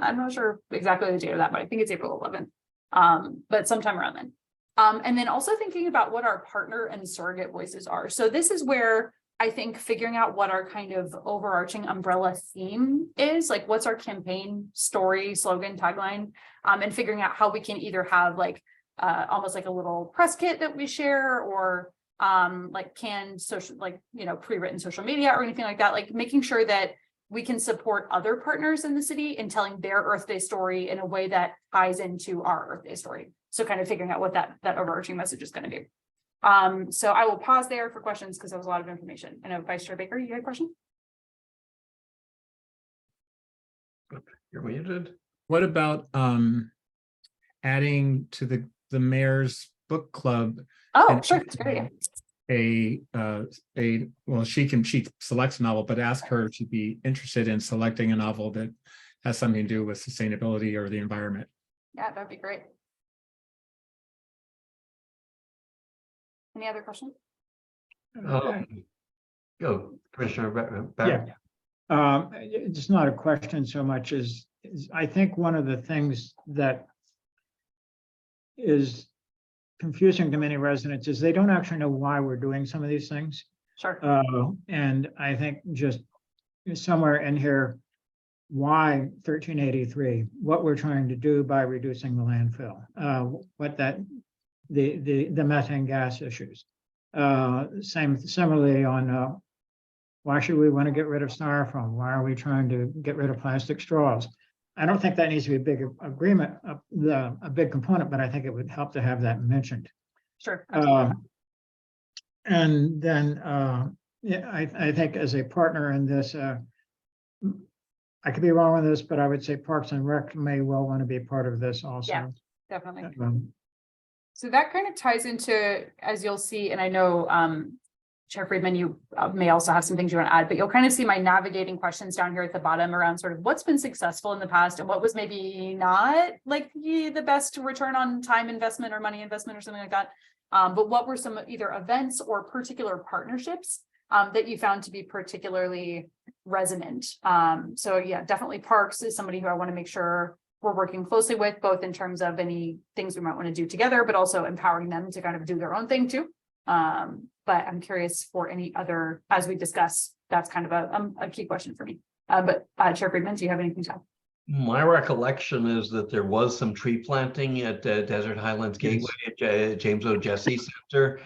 I'm not sure exactly the date of that, but I think it's April 11th, but sometime around then. And then also thinking about what our partner and surrogate voices are. So this is where I think figuring out what our kind of overarching umbrella theme is, like what's our campaign story, slogan, tagline, and figuring out how we can either have like almost like a little press kit that we share, or like canned social, like, you know, pre-written social media or anything like that, like making sure that we can support other partners in the city in telling their Earth Day story in a way that ties into our Earth Day story. So kind of figuring out what that overarching message is going to be. So I will pause there for questions because that was a lot of information. I know Vice Chair Baker, you had a question? You're muted. What about adding to the mayor's book club? Oh, And- sure, it's a great idea. Well, she selects a novel, but ask her to be interested in selecting a novel that has something to do with sustainability or the environment. Yeah, that'd be great. Any other questions? Go, Commissioner Yeah. It's not a question so much as I think one of the things that is confusing to many residents is they don't actually know why we're doing some of these things. Sure. And I think just somewhere in here, why 1383, what we're trying to do by reducing the landfill, what that, the methane gas issues. Similarly on why should we want to get rid of styrofoam? Why are we trying to get rid of plastic straws? I don't think that needs to be a big agreement, a big component, but I think it would help to have that mentioned. Sure. And then, yeah, I think as a partner in this, I could be wrong with this, but I would say Parks and Rec may well want to be part of this also. Yeah. Definitely. Um, So that kind of ties into, as you'll see, and I know Chair Friedman, you may also have some things you want to add, but you'll kind of see my navigating questions down here at the bottom around sort of what's been successful in the past and what was maybe not like the best return on time investment or money investment or something like that. But what were some either events or particular partnerships that you found to be particularly resonant? So yeah, definitely Parks is somebody who I want to make sure we're working closely with, both in terms of any things we might want to do together, but also empowering them to kind of do their own thing too. But I'm curious for any other, as we discuss, that's kind of a key question for me. But Chair Friedman, do you have anything to add? My recollection is that there was some tree planting at Desert Highlands Gateway at James O. Jesse Center.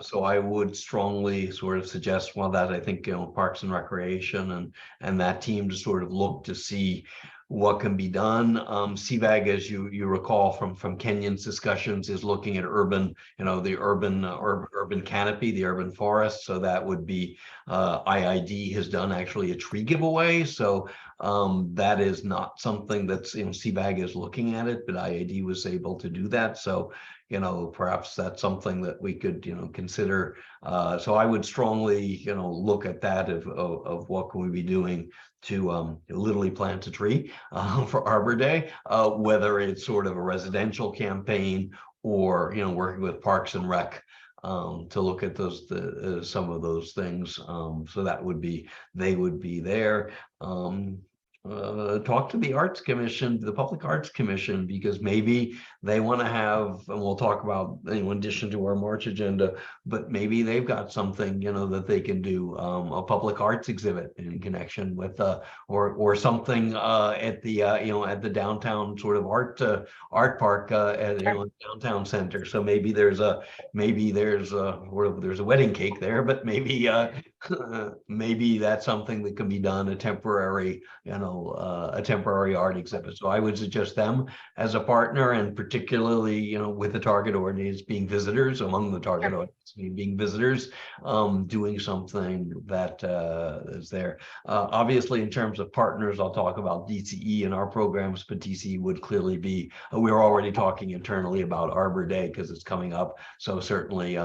So I would strongly sort of suggest, well, that I think, Parks and Recreation and that team to sort of look to see what can be done. CVAG, as you recall from Kenyon's discussions, is looking at urban, the urban canopy, the urban forest. So that would be IID has done actually a tree giveaway. So that is not something that's, CVAG is looking at it, but IID was able to do that. So perhaps that's something that we could, consider. So I would strongly, look at that of what can we be doing to literally plant a tree for Arbor Day, whether it's sort of a residential campaign or, working with Parks and Rec to look at those, some of those things. So that would be, they would be there. Talk to the Arts Commission, the Public Arts Commission, because maybe they want to have, and we'll talk about in addition to our March agenda, but maybe they've got something, that they can do, a public arts exhibit in connection with, or something at the, at the downtown sort of art park at downtown center. So maybe there's a wedding cake there, but maybe maybe that's something that can be done, a temporary, a temporary art exhibit. So I would suggest them as a partner, and particularly, with the target audience being visitors, among the target audience being visitors, doing something that is there. Obviously, in terms of partners, I'll talk about DCE and our programs, but DCE would clearly be, we're already talking internally about Arbor Day because it's coming up. So certainly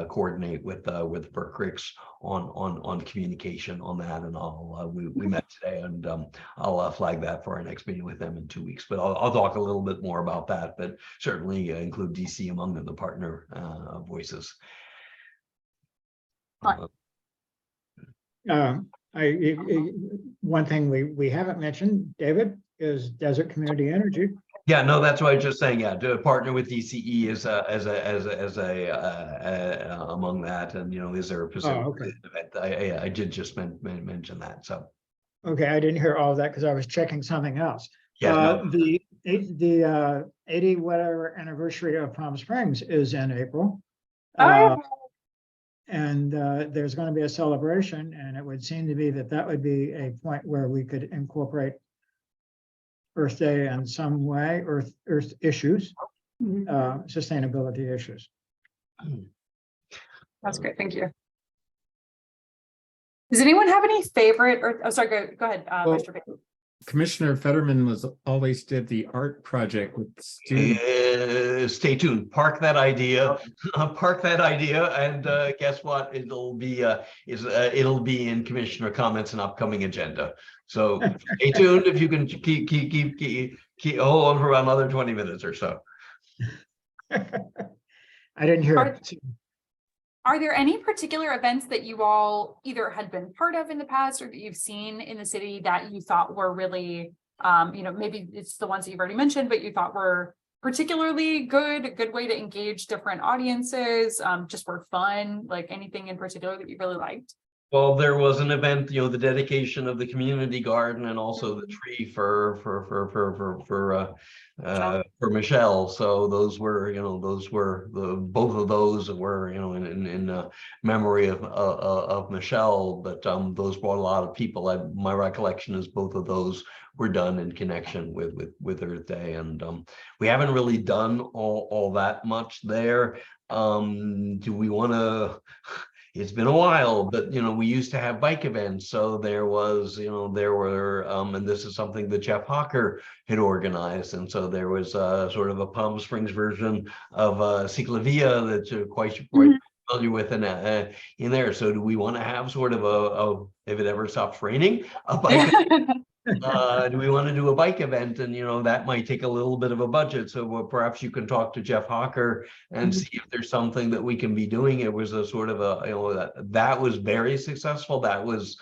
coordinate with Burke Ricks on communication on that, and we met today, and I'll flag that for our next meeting with them in 2 weeks. But I'll talk a little bit more about that, but certainly include DC among the partner voices. One thing we haven't mentioned, David, is Desert Community Energy. Yeah, no, that's what I was just saying. Yeah, to partner with DCE as among that, and is there a specific event? I did just mention that. So okay, I didn't hear all of that because I was checking something else. Yeah, The 80 whatever anniversary of Palm Springs is in April. And there's going to be a celebration, and it would seem to be that would be a point where we could incorporate Earth Day in some way, Earth issues, sustainability issues. That's great. Thank you. Does anyone have any favorite, or sorry, go ahead, Mr. Baker. Commissioner Fetterman always did the art project with students. Stay tuned. Park that idea. Park that idea, and guess what? It'll be in commissioner comments and upcoming agenda. So stay tuned. If you can keep hold on for about another 20 minutes or so. I didn't hear it. Are there any particular events that you all either had been part of in the past or that you've seen in the city that you thought were really, maybe it's the ones that you've already mentioned, but you thought were particularly good, a good way to engage different audiences, just for fun, like anything in particular that you really liked? Well, there was an event, the dedication of the community garden and also the tree for Michelle. So those were, both of those were, in memory of Michelle. But those brought a lot of people. My recollection is both of those were done in connection with Earth Day, and we haven't really done all that much there. Do we want to? It's been a while, but we used to have bike events. So there was, and this is something that Jeff Hawker had organized. And so there was sort of a Palm Springs version of Ciclavia that you're quite familiar with in there. So do we want to have sort of a if it ever stops raining, a bike do we want to do a bike event? And that might take a little bit of a budget, so perhaps you can talk to Jeff Hawker and see if there's something that we can be doing. It was a sort of a that was very successful. That was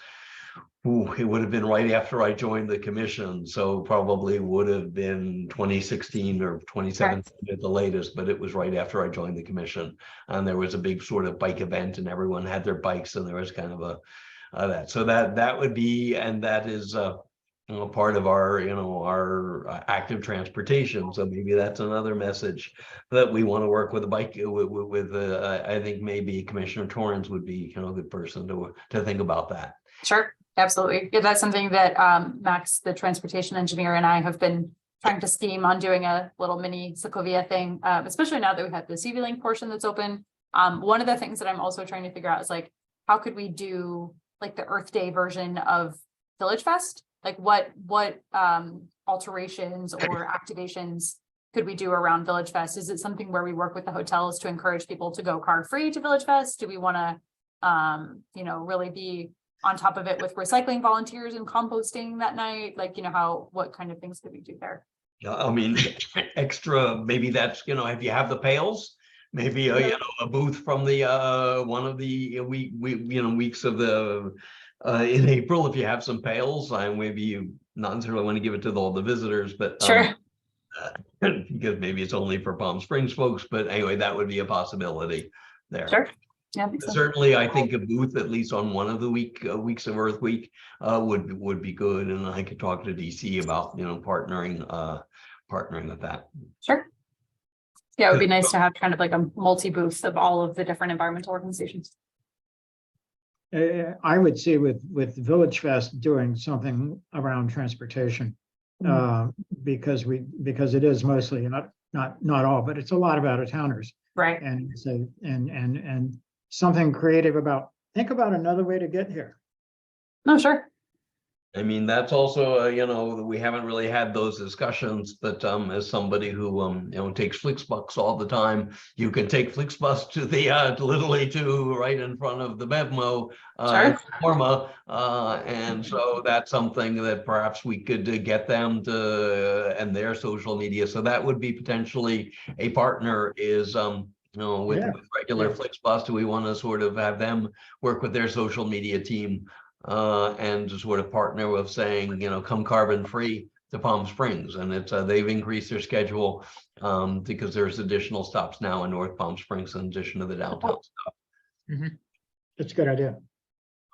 it would have been right after I joined the commission, so probably would have been 2016 or 2017 at the latest, but it was right after I joined the commission, and there was a big sort of bike event and everyone had their bikes, and there was kind of a that. So that would be, and that is part of our, our active transportation. So maybe that's another message that we want to work with the bike with, I think maybe Commissioner Torrance would be, a good person to think about that. Sure, absolutely. Yeah, that's something that Max, the transportation engineer, and I have been trying to scheme on doing a little mini Ciclovia thing, especially now that we have the CV Link portion that's open. One of the things that I'm also trying to figure out is like, how could we do like the Earth Day version of Village Fest? Like what alterations or activations could we do around Village Fest? Is it something where we work with the hotels to encourage people to go car free to Village Fest? Do we want to, really be on top of it with recycling volunteers and composting that night? Like, what kind of things could we do there? Yeah, I mean, extra, maybe that's, if you have the pails, maybe a booth from the one of the weeks of the in April, if you have some pails, and maybe you not necessarily want to give it to all the visitors, but Sure. because maybe it's only for Palm Springs folks, but anyway, that would be a possibility there. Sure. Yeah. Makes sense. Certainly, I think a booth at least on one of the weeks of Earth Week would be good, and I could talk to DC about partnering with that. Sure. Yeah, it would be nice to have kind of like a multi-booth of all of the different environmental organizations. I would see with Village Fest doing something around transportation. Because it is mostly not all, but it's a lot of out of towners. Right. And so and something creative about, think about another way to get here. No, sure. I mean, that's also, we haven't really had those discussions, but as somebody who, takes Flixbus all the time, you can take Flixbus to the, literally to right in front of the Bevmo, Sure. Forma, and so that's something that perhaps we could get them to, and their social media. So that would be potentially a partner is, with regular Flixbus. Do we want to sort of have them work with their social media team? And to sort of partner with saying, come carbon free to Palm Springs, and it's they've increased their schedule because there's additional stops now in North Palm Springs in addition to the downtown stop. It's a good idea.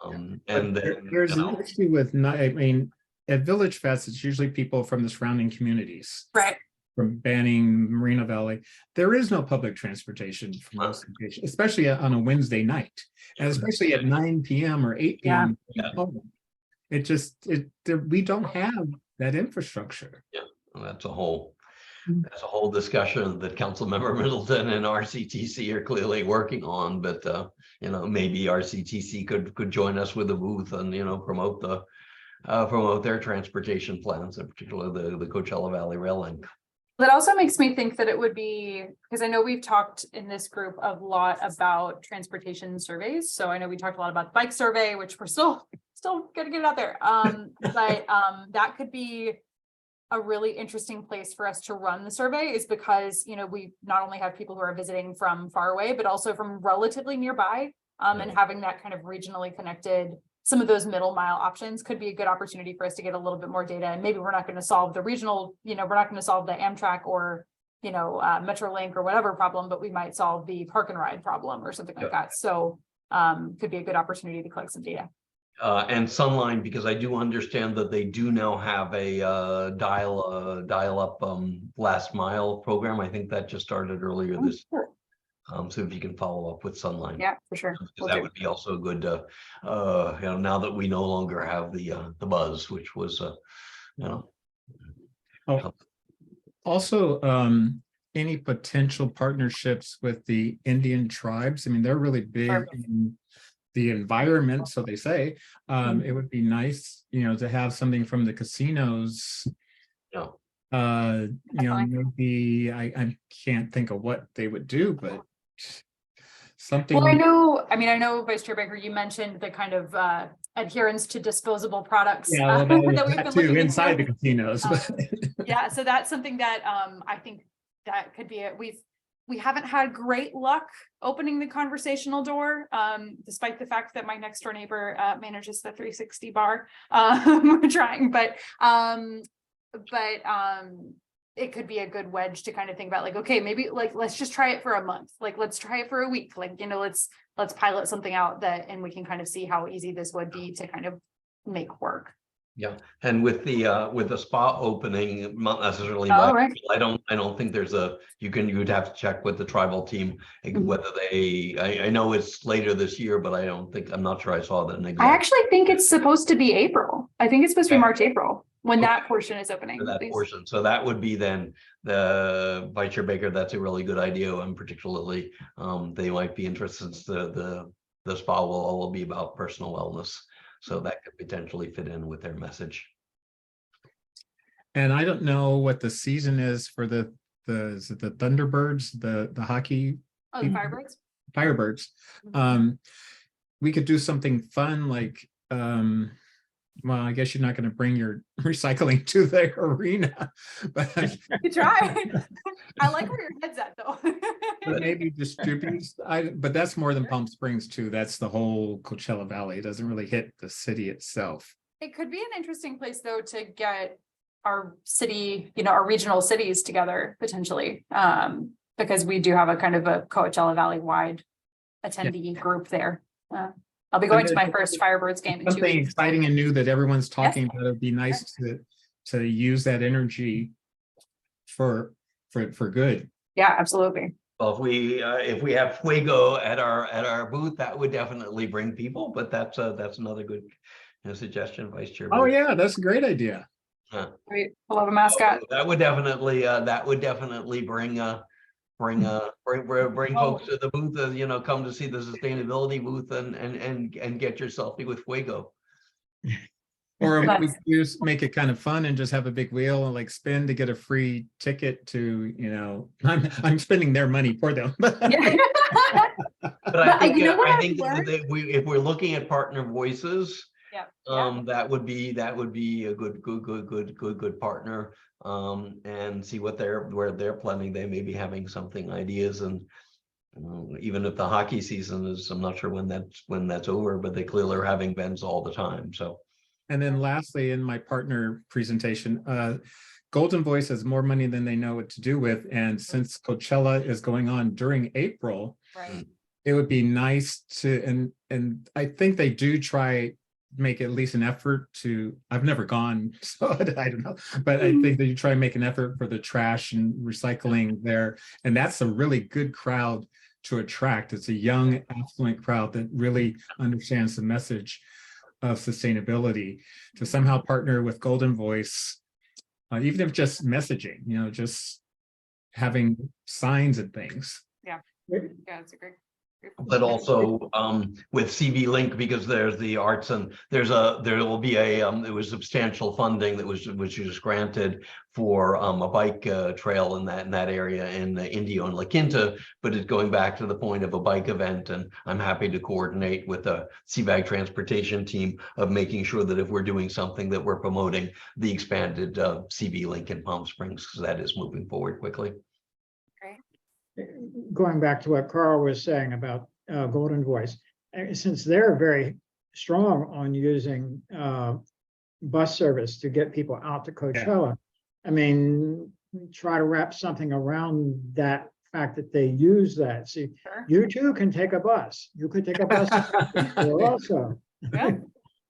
And But then there's an issue with at Village Fest, it's usually people from the surrounding communities. Right. From Banning, Marina Valley. There is no public transportation from those locations, especially on a Wednesday night, and especially at 9 p.m. or 8 p.m. We don't have that infrastructure. Yeah, well, that's a whole discussion that Councilmember Middleton and RCTC are clearly working on, but maybe RCTC could join us with a booth and promote their transportation plans, in particular the Coachella Valley Rail Link. That also makes me think that it would be, because I know we've talked in this group a lot about transportation surveys. So I know we talked a lot about the bike survey, which we're still gonna get it out there. But that could be a really interesting place for us to run the survey, is because, we not only have people who are visiting from far away, but also from relatively nearby, and having that kind of regionally connected. Some of those middle mile options could be a good opportunity for us to get a little bit more data. And maybe we're not going to solve the regional, we're not going to solve the Amtrak or, Metrolink or whatever problem, but we might solve the park and ride problem or something like that. So could be a good opportunity to collect some data. And Sunline, because I do understand that they do now have a dial up last mile program. I think that just started earlier this year. So if you can follow up with Sunline. Yeah, for sure. That would be also good to, now that we no longer have the buzz, which was, Also, any potential partnerships with the Indian tribes? I mean, they're really big in the environment, so they say. It would be nice, to have something from the casinos. Maybe I can't think of what they would do, but something. Well, I know Vice Chair Baker, you mentioned the kind of adherence to disposable products that we've been looking inside the into. casinos. Yeah, so that's something that I think that could be it. We haven't had great luck opening the conversational door, despite the fact that my next door neighbor manages the 360 bar. We're trying, but it could be a good wedge to kind of think about, like, okay, maybe like, let's just try it for a month. Like, let's try it for a week. Like, let's pilot something out and we can kind of see how easy this would be to kind of make work. Yeah, and with the spa opening, not necessarily, Oh, by right. I don't think there's you'd have to check with the tribal team Mhm. whether I know it's later this year, but I'm not sure I saw that. I actually think it's supposed to be April. I think it's supposed to be Okay. March, April, when Okay. that portion is opening. For that These- portion. So that would be then the Vice Chair Baker. That's a really good idea, and particularly they might be interested. The spa will all be about personal wellness, so that could potentially fit in with their message. And I don't know what the season is for is it the Thunderbirds, the hockey Oh, the Firebirds? Firebirds. We could do something fun like, well, I guess you're not going to bring your recycling to the arena, but You try. I like where your head's at though. maybe distributes. But that's more than Palm Springs too. That's the whole Coachella Valley. It doesn't really hit the city itself. It could be an interesting place though to get our city, our regional cities together potentially. Because we do have a kind of a Coachella Valley wide attendee group there. I'll be going to my first Firebirds game in 2 Something weeks. exciting and new that everyone's talking about. It'd be nice to use that energy for good. Yeah, absolutely. Well, if we have Fuego at our booth, that would definitely bring people. But that's another good suggestion, Vice Chair. Oh yeah, that's a great idea. Great. I love a mascot. That would definitely bring folks to the booth. Come to see the sustainability booth and get your selfie with Fuego. Or we That's- could just make it kind of fun and just have a big wheel and like spin to get a free ticket to, I'm spending their money for them. Yeah. But I think, you know what I I've think learned? that if we're looking at partner voices, Yeah. that would be a good partner. And see where they're planning. They may be having something ideas, and even if the hockey season is, I'm not sure when that's over, but they clearly are having events all the time. So. And then lastly, in my partner presentation, Golden Voice has more money than they know what to do with. And since Coachella is going on during April, Right. it would be nice to, and I think they do try make at least an effort to, I've never gone, so I don't know, but I think that you try and make an effort for the trash and recycling there. And that's a really good crowd to attract. It's a young, affluent crowd that really understands the message of sustainability, to somehow partner with Golden Voice, even if just messaging, just having signs and things. Yeah, it's a great. But also with CV Link, because there's the arts and there will be there was substantial funding which was granted for a bike trail in that area in Indio and La Quinta, but it's going back to the point of a bike event, and I'm happy to coordinate with the CVAG transportation team of making sure that if we're doing something that we're promoting the expanded CV Link in Palm Springs, because that is moving forward quickly. Going back to what Carl was saying about Golden Voice, since they're very strong on using bus service to get people out to Coachella, I mean, try to wrap something around that fact that they use that. See, Sure. you too can take a bus. You could take a bus also. Yeah.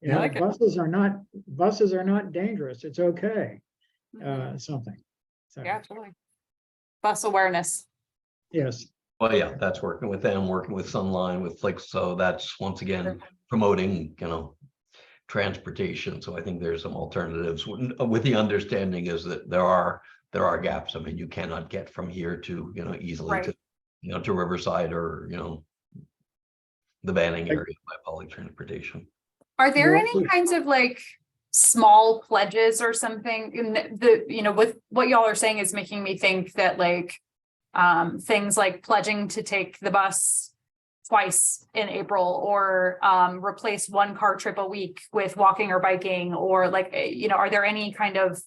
You know, like it. buses are not dangerous. It's okay. Something. So, Yeah, totally. Bus awareness. yes. Well, yeah, that's working with them, working with Sunline, with Flix. So that's once again promoting, transportation. So I think there's some alternatives with the understanding is that there are gaps. I mean, you cannot get from here to, easily Right. to Riverside or, the Banning area by public transportation. Are there Well, any kinds of like small pledges or something in with what y'all are saying is making me think that like things like pledging to take the bus twice in April or replace one car trip a week with walking or biking, or like, are there any kind of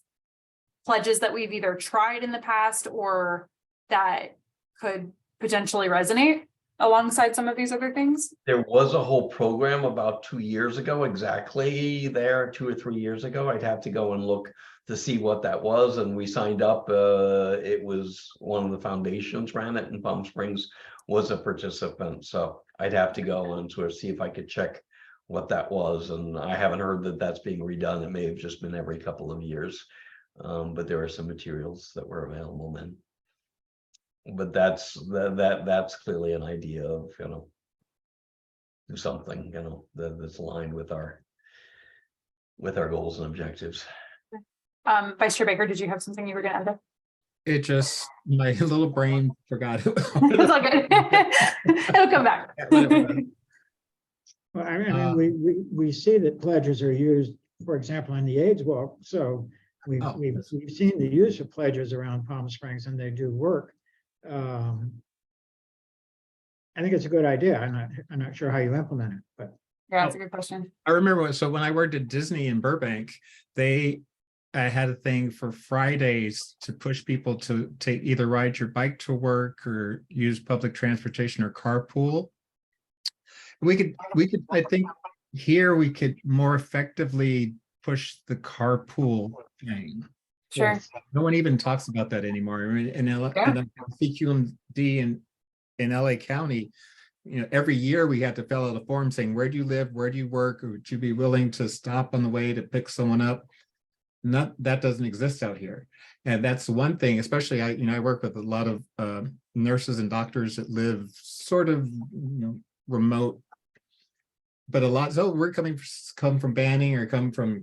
pledges that we've either tried in the past or that could potentially resonate alongside some of these other things? There was a whole program about 2 years ago, exactly 2 or 3 years ago. I'd have to go and look to see what that was. And we signed up. It was one of the foundations ran it, and Palm Springs was a participant. So I'd have to go and sort of see if I could check what that was, and I haven't heard that that's being redone. It may have just been every couple of years. But there are some materials that were available then. But that's clearly an idea of, do something, that's aligned with our goals and objectives. Vice Chair Baker, did you have something you were gonna add? It just, my little brain forgot. It's all good. It'll come back. Well, I mean, we see that pledges are used, for example, in the AIDS walk, so we've seen the use of pledges around Palm Springs and they do work. I think it's a good idea. I'm not sure how you implement it, but. Yeah, that's a good question. I remember, so when I worked at Disney in Burbank, I had a thing for Fridays to push people to take either ride your bike to work or use public transportation or carpool. We could, I think here we could more effectively push the carpool thing. Sure. No one even talks about that anymore. I mean, in the CQMD in LA County, every year we had to fill out a form saying, where do you live? Where do you work? Or would you be willing to stop on the way to pick someone up? That doesn't exist out here. And that's one thing, especially I work with a lot of nurses and doctors that live sort of, remote, but a lot. So we're come from Banning or come from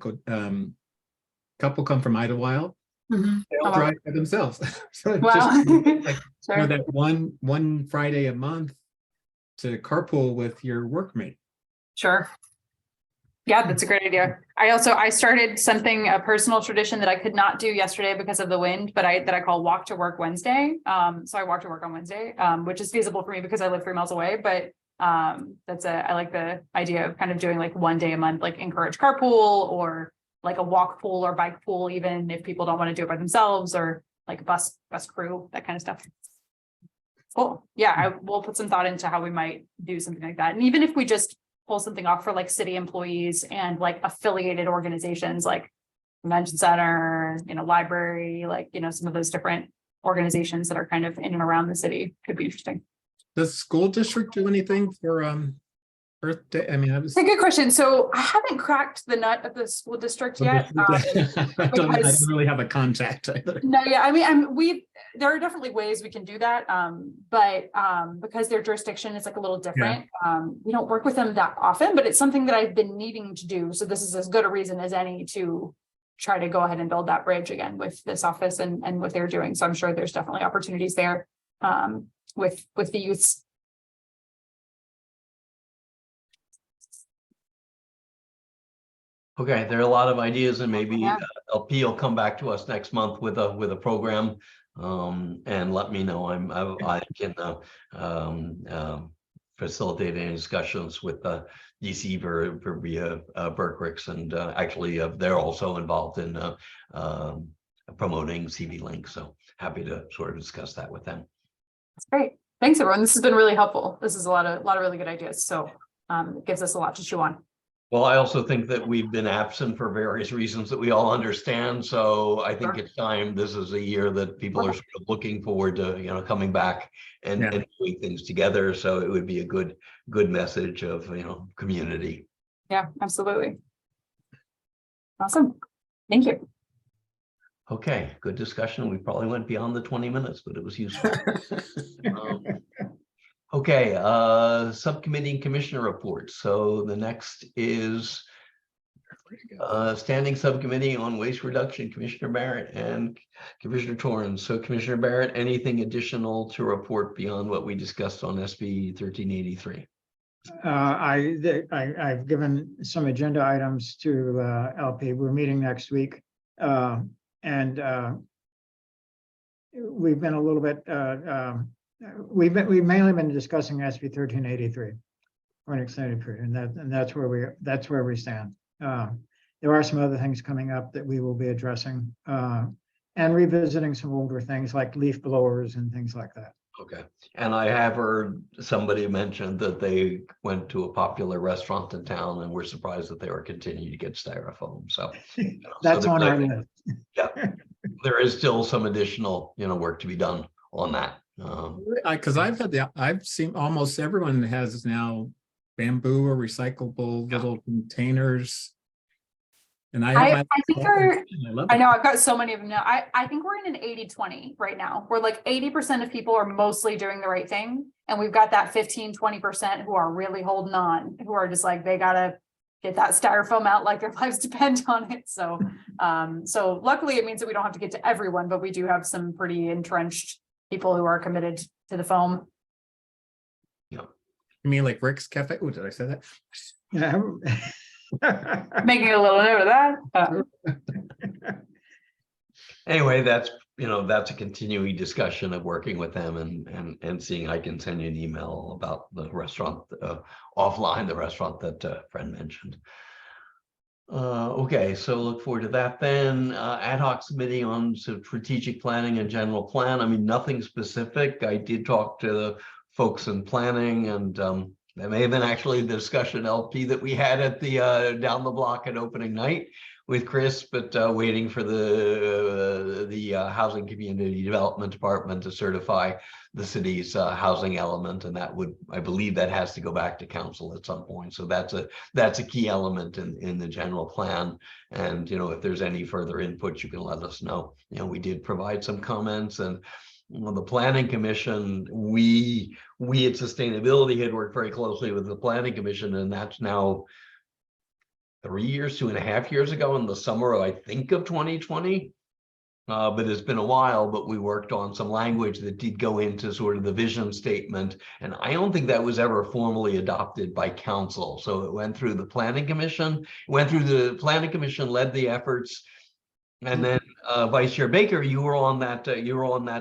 couple come from Idlewild. They all drive by themselves. So Wow. just Sure. that one Friday a month to carpool with your workmate. Sure. Yeah, that's a great idea. I started a personal tradition that I could not do yesterday because of the wind, but that I call Walk to Work Wednesday. So I walk to work on Wednesday, which is feasible for me because I live 3 miles away, but I like the idea of kind of doing like one day a month, like encourage carpool or like a walk pool or bike pool, even if people don't want to do it by themselves, or like a bus crew, that kind of stuff. Cool. Yeah, we'll put some thought into how we might do something like that. And even if we just pull something off for like city employees and like affiliated organizations like convention center, library, like, some of those different organizations that are kind of in and around the city could be interesting. Does school district do anything for Earth Day? I mean, It's a good question. So I haven't cracked the nut of the school district yet. I don't really have a contact either. No, yeah, I mean, there are definitely ways we can do that. But because their jurisdiction is like a little different, we don't work with them that often, but it's something that I've been needing to do. So this is as good a reason as any to try to go ahead and build that bridge again with this office and what they're doing. So I'm sure there's definitely opportunities there with the youths. Okay, there are a lot of ideas, and maybe Yeah. LP will come back to us next month with a program, and let me know. I can facilitate any discussions with DC via Berkricks, and actually they're also involved in promoting CV Link. So happy to sort of discuss that with them. That's great. Thanks, everyone. This has been really helpful. This is a lot of really good ideas. So it gives us a lot to chew on. Well, I also think that we've been absent for various reasons that we all understand. So I think it's time. This is a year that people are sort of looking forward to, coming back and doing things together. So it would be a good message of, community. Yeah, absolutely. Awesome. Thank you. Okay, good discussion. We probably went beyond the 20 minutes, but it was useful. Okay, subcommittee and commissioner reports. So the next is standing subcommittee on waste reduction, Commissioner Barrett and Commissioner Torrance. So Commissioner Barrett, anything additional to report beyond what we discussed on SB 1383? I've given some agenda items to LP. We're meeting next week. And we've been a little bit, we've mainly been discussing SB 1383 for an extended period, and that's where we stand. There are some other things coming up that we will be addressing and revisiting some older things like leaf blowers and things like that. Okay, and I have heard somebody mention that they went to a popular restaurant in town and were surprised that they were continuing to get styrofoam. So that's on our list. Yeah, there is still some additional, work to be done on that. Because I've seen almost everyone has now bamboo or recyclable little containers. And I I have think my. our- I love I it. know I've got so many of them now. I think we're in an 80-20 right now. We're like 80% of people are mostly doing the right thing. And we've got that 15-20% who are really holding on, who are just like, they gotta get that styrofoam out like their lives depend on it. So, so luckily it means that we don't have to get to everyone, but we do have some pretty entrenched people who are committed to the foam. You mean like Rick's Cafe? Oh, did I say that? Yeah. Making a little note of that. Anyway, that's, that's a continuing discussion of working with them and seeing, I can send you an email about the restaurant, offline, the restaurant that Fred mentioned. Okay, so look forward to that then. Ad hoc committee on strategic planning and general plan. I mean, nothing specific. I did talk to the folks in planning, and that may have been actually the discussion LP that we had at the down the block at opening night with Chris, but waiting for the Housing Community Development Department to certify the city's housing element, and that would, I believe, that has to go back to council at some point. So that's a key element in the general plan. And if there's any further input, you can let us know. We did provide some comments, and the planning commission, we at sustainability had worked very closely with the planning commission, and that's now 3 years, 2.5 years ago in the summer, I think, of 2020. But it's been a while, but we worked on some language that did go into sort of the vision statement. And I don't think that was ever formally adopted by council. So it went through the planning commission, led the efforts. And then Vice Chair Baker, you were on that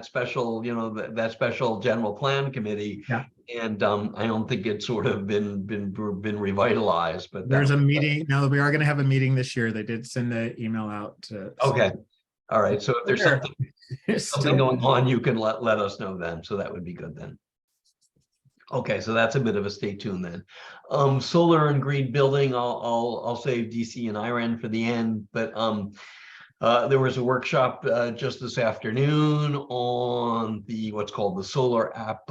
special, that special general plan committee. Yeah. And I don't think it's sort of been revitalized, but There's a meeting. No, we are going to have a meeting this year. They did send the email out. Okay. All right. So if there's Sure. something Still- going on, you can let us know then. So that would be good then. Okay, so that's a bit of a stay tuned then. Solar and green building, I'll save DC and IREN for the end, but there was a workshop just this afternoon on what's called the Solar App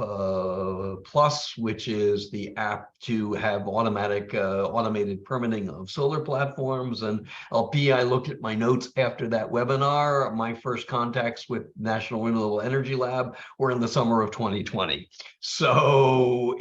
Plus, which is the app to have automated permitting of solar platforms. And LP, I looked at my notes after that webinar. My first contacts with National Renewable Energy Lab were in the summer of 2020. So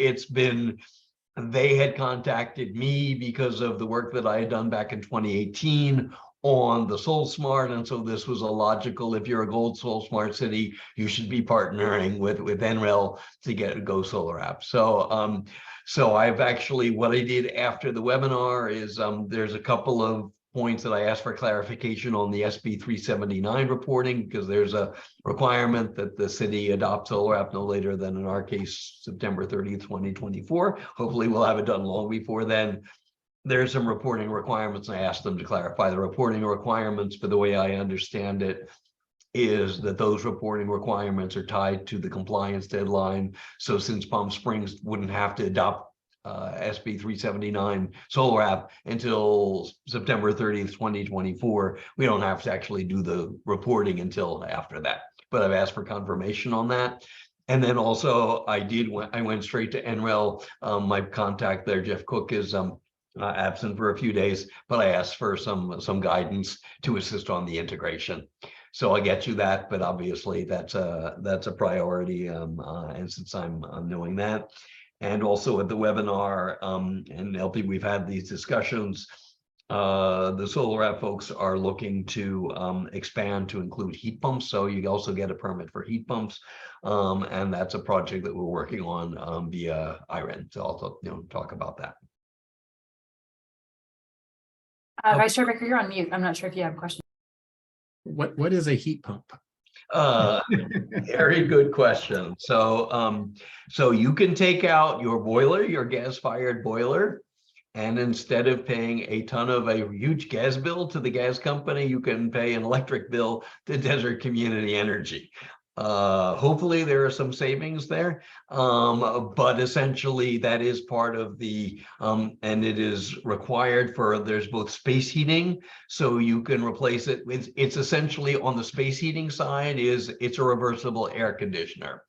they had contacted me because of the work that I had done back in 2018 on the Soul Smart, and so this was a logical, if you're a Gold Soul Smart city, you should be partnering with NREL to get a Go Solar app. So so I've actually, what I did after the webinar is there's a couple of points that I asked for clarification on the SB 379 reporting, because there's a requirement that the city adopt solar app no later than, in our case, September 30th, 2024. Hopefully we'll have it done long before then. There's some reporting requirements. I asked them to clarify the reporting requirements, but the way I understand it is that those reporting requirements are tied to the compliance deadline. So since Palm Springs wouldn't have to adopt SB 379 solar app until September 30th, 2024, we don't have to actually do the reporting until after that. But I've asked for confirmation on that. And then also I went straight to NREL. My contact there, Jeff Cook, is absent for a few days, but I asked for some guidance to assist on the integration. So I'll get you that, but obviously that's a priority, and since I'm knowing that. And also at the webinar, and LP, we've had these discussions. The solar app folks are looking to expand to include heat pumps, so you also get a permit for heat pumps, and that's a project that we're working on via IREN to also talk about that. Vice Chair Baker, you're on mute. I'm not sure if you have a question. What is a heat pump? Very good question. So so you can take out your boiler, your gas-fired boiler, and instead of paying a ton of a huge gas bill to the gas company, you can pay an electric bill to Desert Community Energy. Hopefully there are some savings there, but essentially that is part of the, and it is required for, there's both space heating, so you can replace it with, it's essentially on the space heating side it's a reversible air conditioner.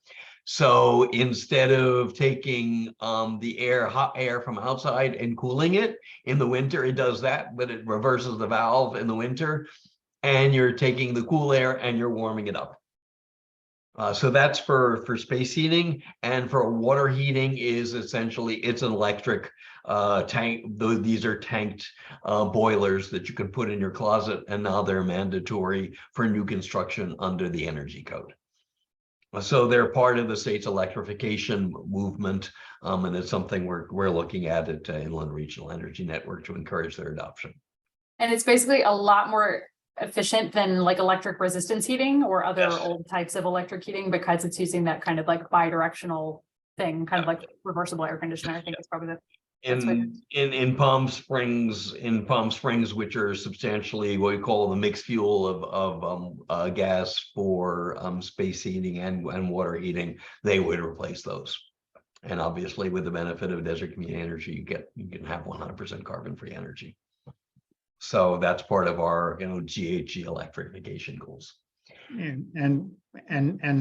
So instead of taking the hot air from outside and cooling it in the winter, it does that, but it reverses the valve in the winter, and you're taking the cool air and you're warming it up. So that's for space heating, and for water heating is essentially it's an electric tank. These are tanked boilers that you can put in your closet, and now they're mandatory for new construction under the energy code. So they're part of the state's electrification movement, and it's something we're looking at Inland Regional Energy Network to encourage their adoption. And it's basically a lot more efficient than like electric resistance heating or other Yes. old types of electric heating, because it's using that kind of like bi-directional thing, kind of like reversible air conditioner. I think it's probably the That's In Palm Springs, which are substantially what we call the mixed fuel of gas for space heating and water heating, they would replace those. And obviously, with the benefit of Desert Community Energy, you can have 100% carbon-free energy. So that's part of our GHG electrification goals. And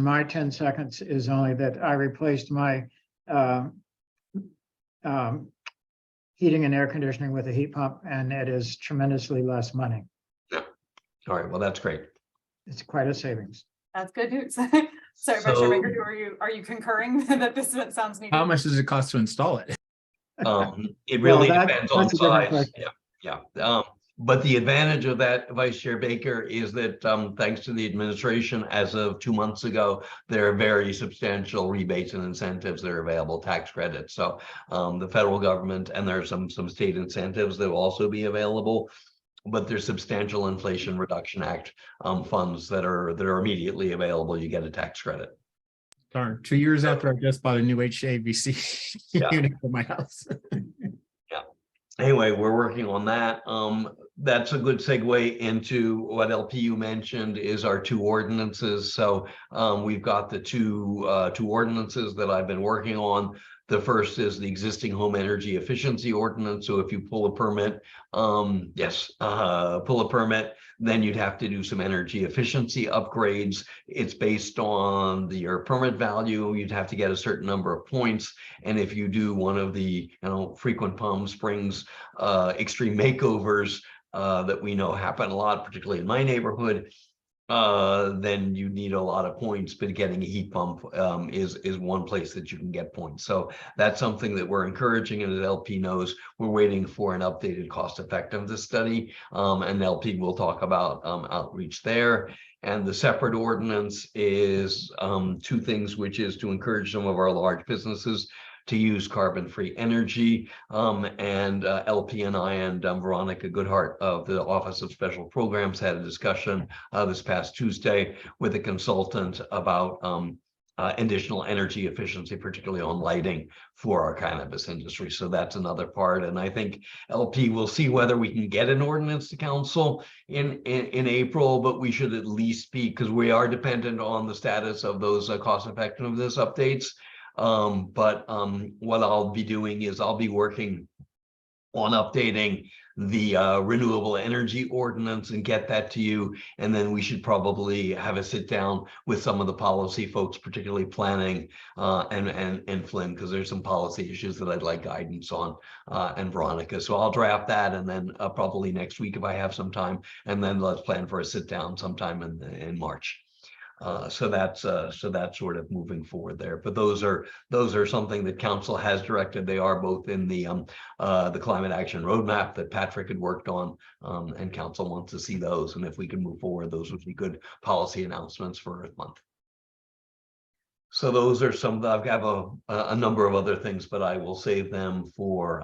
my 10 seconds is only that I replaced my heating and air conditioning with a heat pump, and it is tremendously less money. Yeah. All right. Well, that's great. It's quite a savings. That's good news. Sorry, Vice Chair Baker, are you concurring that this sounds needed? How much does it cost to install it? It really Well, depends on that's a different size. question. Yeah. But the advantage of that, Vice Chair Baker, is that thanks to the administration, as of 2 months ago, there are very substantial rebates and incentives that are available, tax credits. So the federal government, and there are some state incentives that will also be available, but there's substantial Inflation Reduction Act funds that are immediately available. You get a tax credit. Darn, 2 years after I just bought a new HVAC Yeah. unit for my house. Anyway, we're working on that. That's a good segue into what LPU mentioned is our 2 ordinances. So we've got the two ordinances that I've been working on. The first is the existing home energy efficiency ordinance. So if you pull a permit, then you'd have to do some energy efficiency upgrades. It's based on your permit value. You'd have to get a certain number of points. And if you do one of the frequent Palm Springs extreme makeovers that we know happen a lot, particularly in my neighborhood, then you need a lot of points, but getting a heat pump is one place that you can get points. So that's something that we're encouraging, and as LP knows, we're waiting for an updated cost effectiveness study, and LP will talk about outreach there. And the separate ordinance is 2 things, which is to encourage some of our large businesses to use carbon-free energy. And LP and I and Veronica Goodhart of the Office of Special Programs had a discussion this past Tuesday with a consultant about additional energy efficiency, particularly on lighting for our cannabis industry. So that's another part. And I think LP will see whether we can get an ordinance to council in April, but we should at least be, because we are dependent on the status of those cost effectiveness updates. But what I'll be doing is I'll be working on updating the renewable energy ordinance and get that to you. And then we should probably have a sit down with some of the policy folks, particularly planning and Flynn, because there's some policy issues that I'd like guidance on, and Veronica. So I'll draft that, and then probably next week if I have some time, and then let's plan for a sit down sometime in March. So that's sort of moving forward there. But those are something that council has directed. They are both in the climate action roadmap that Patrick had worked on, and council wants to see those. And if we can move forward, those would be good policy announcements for Earth Month. So those are some. I've got a number of other things, but I will save them for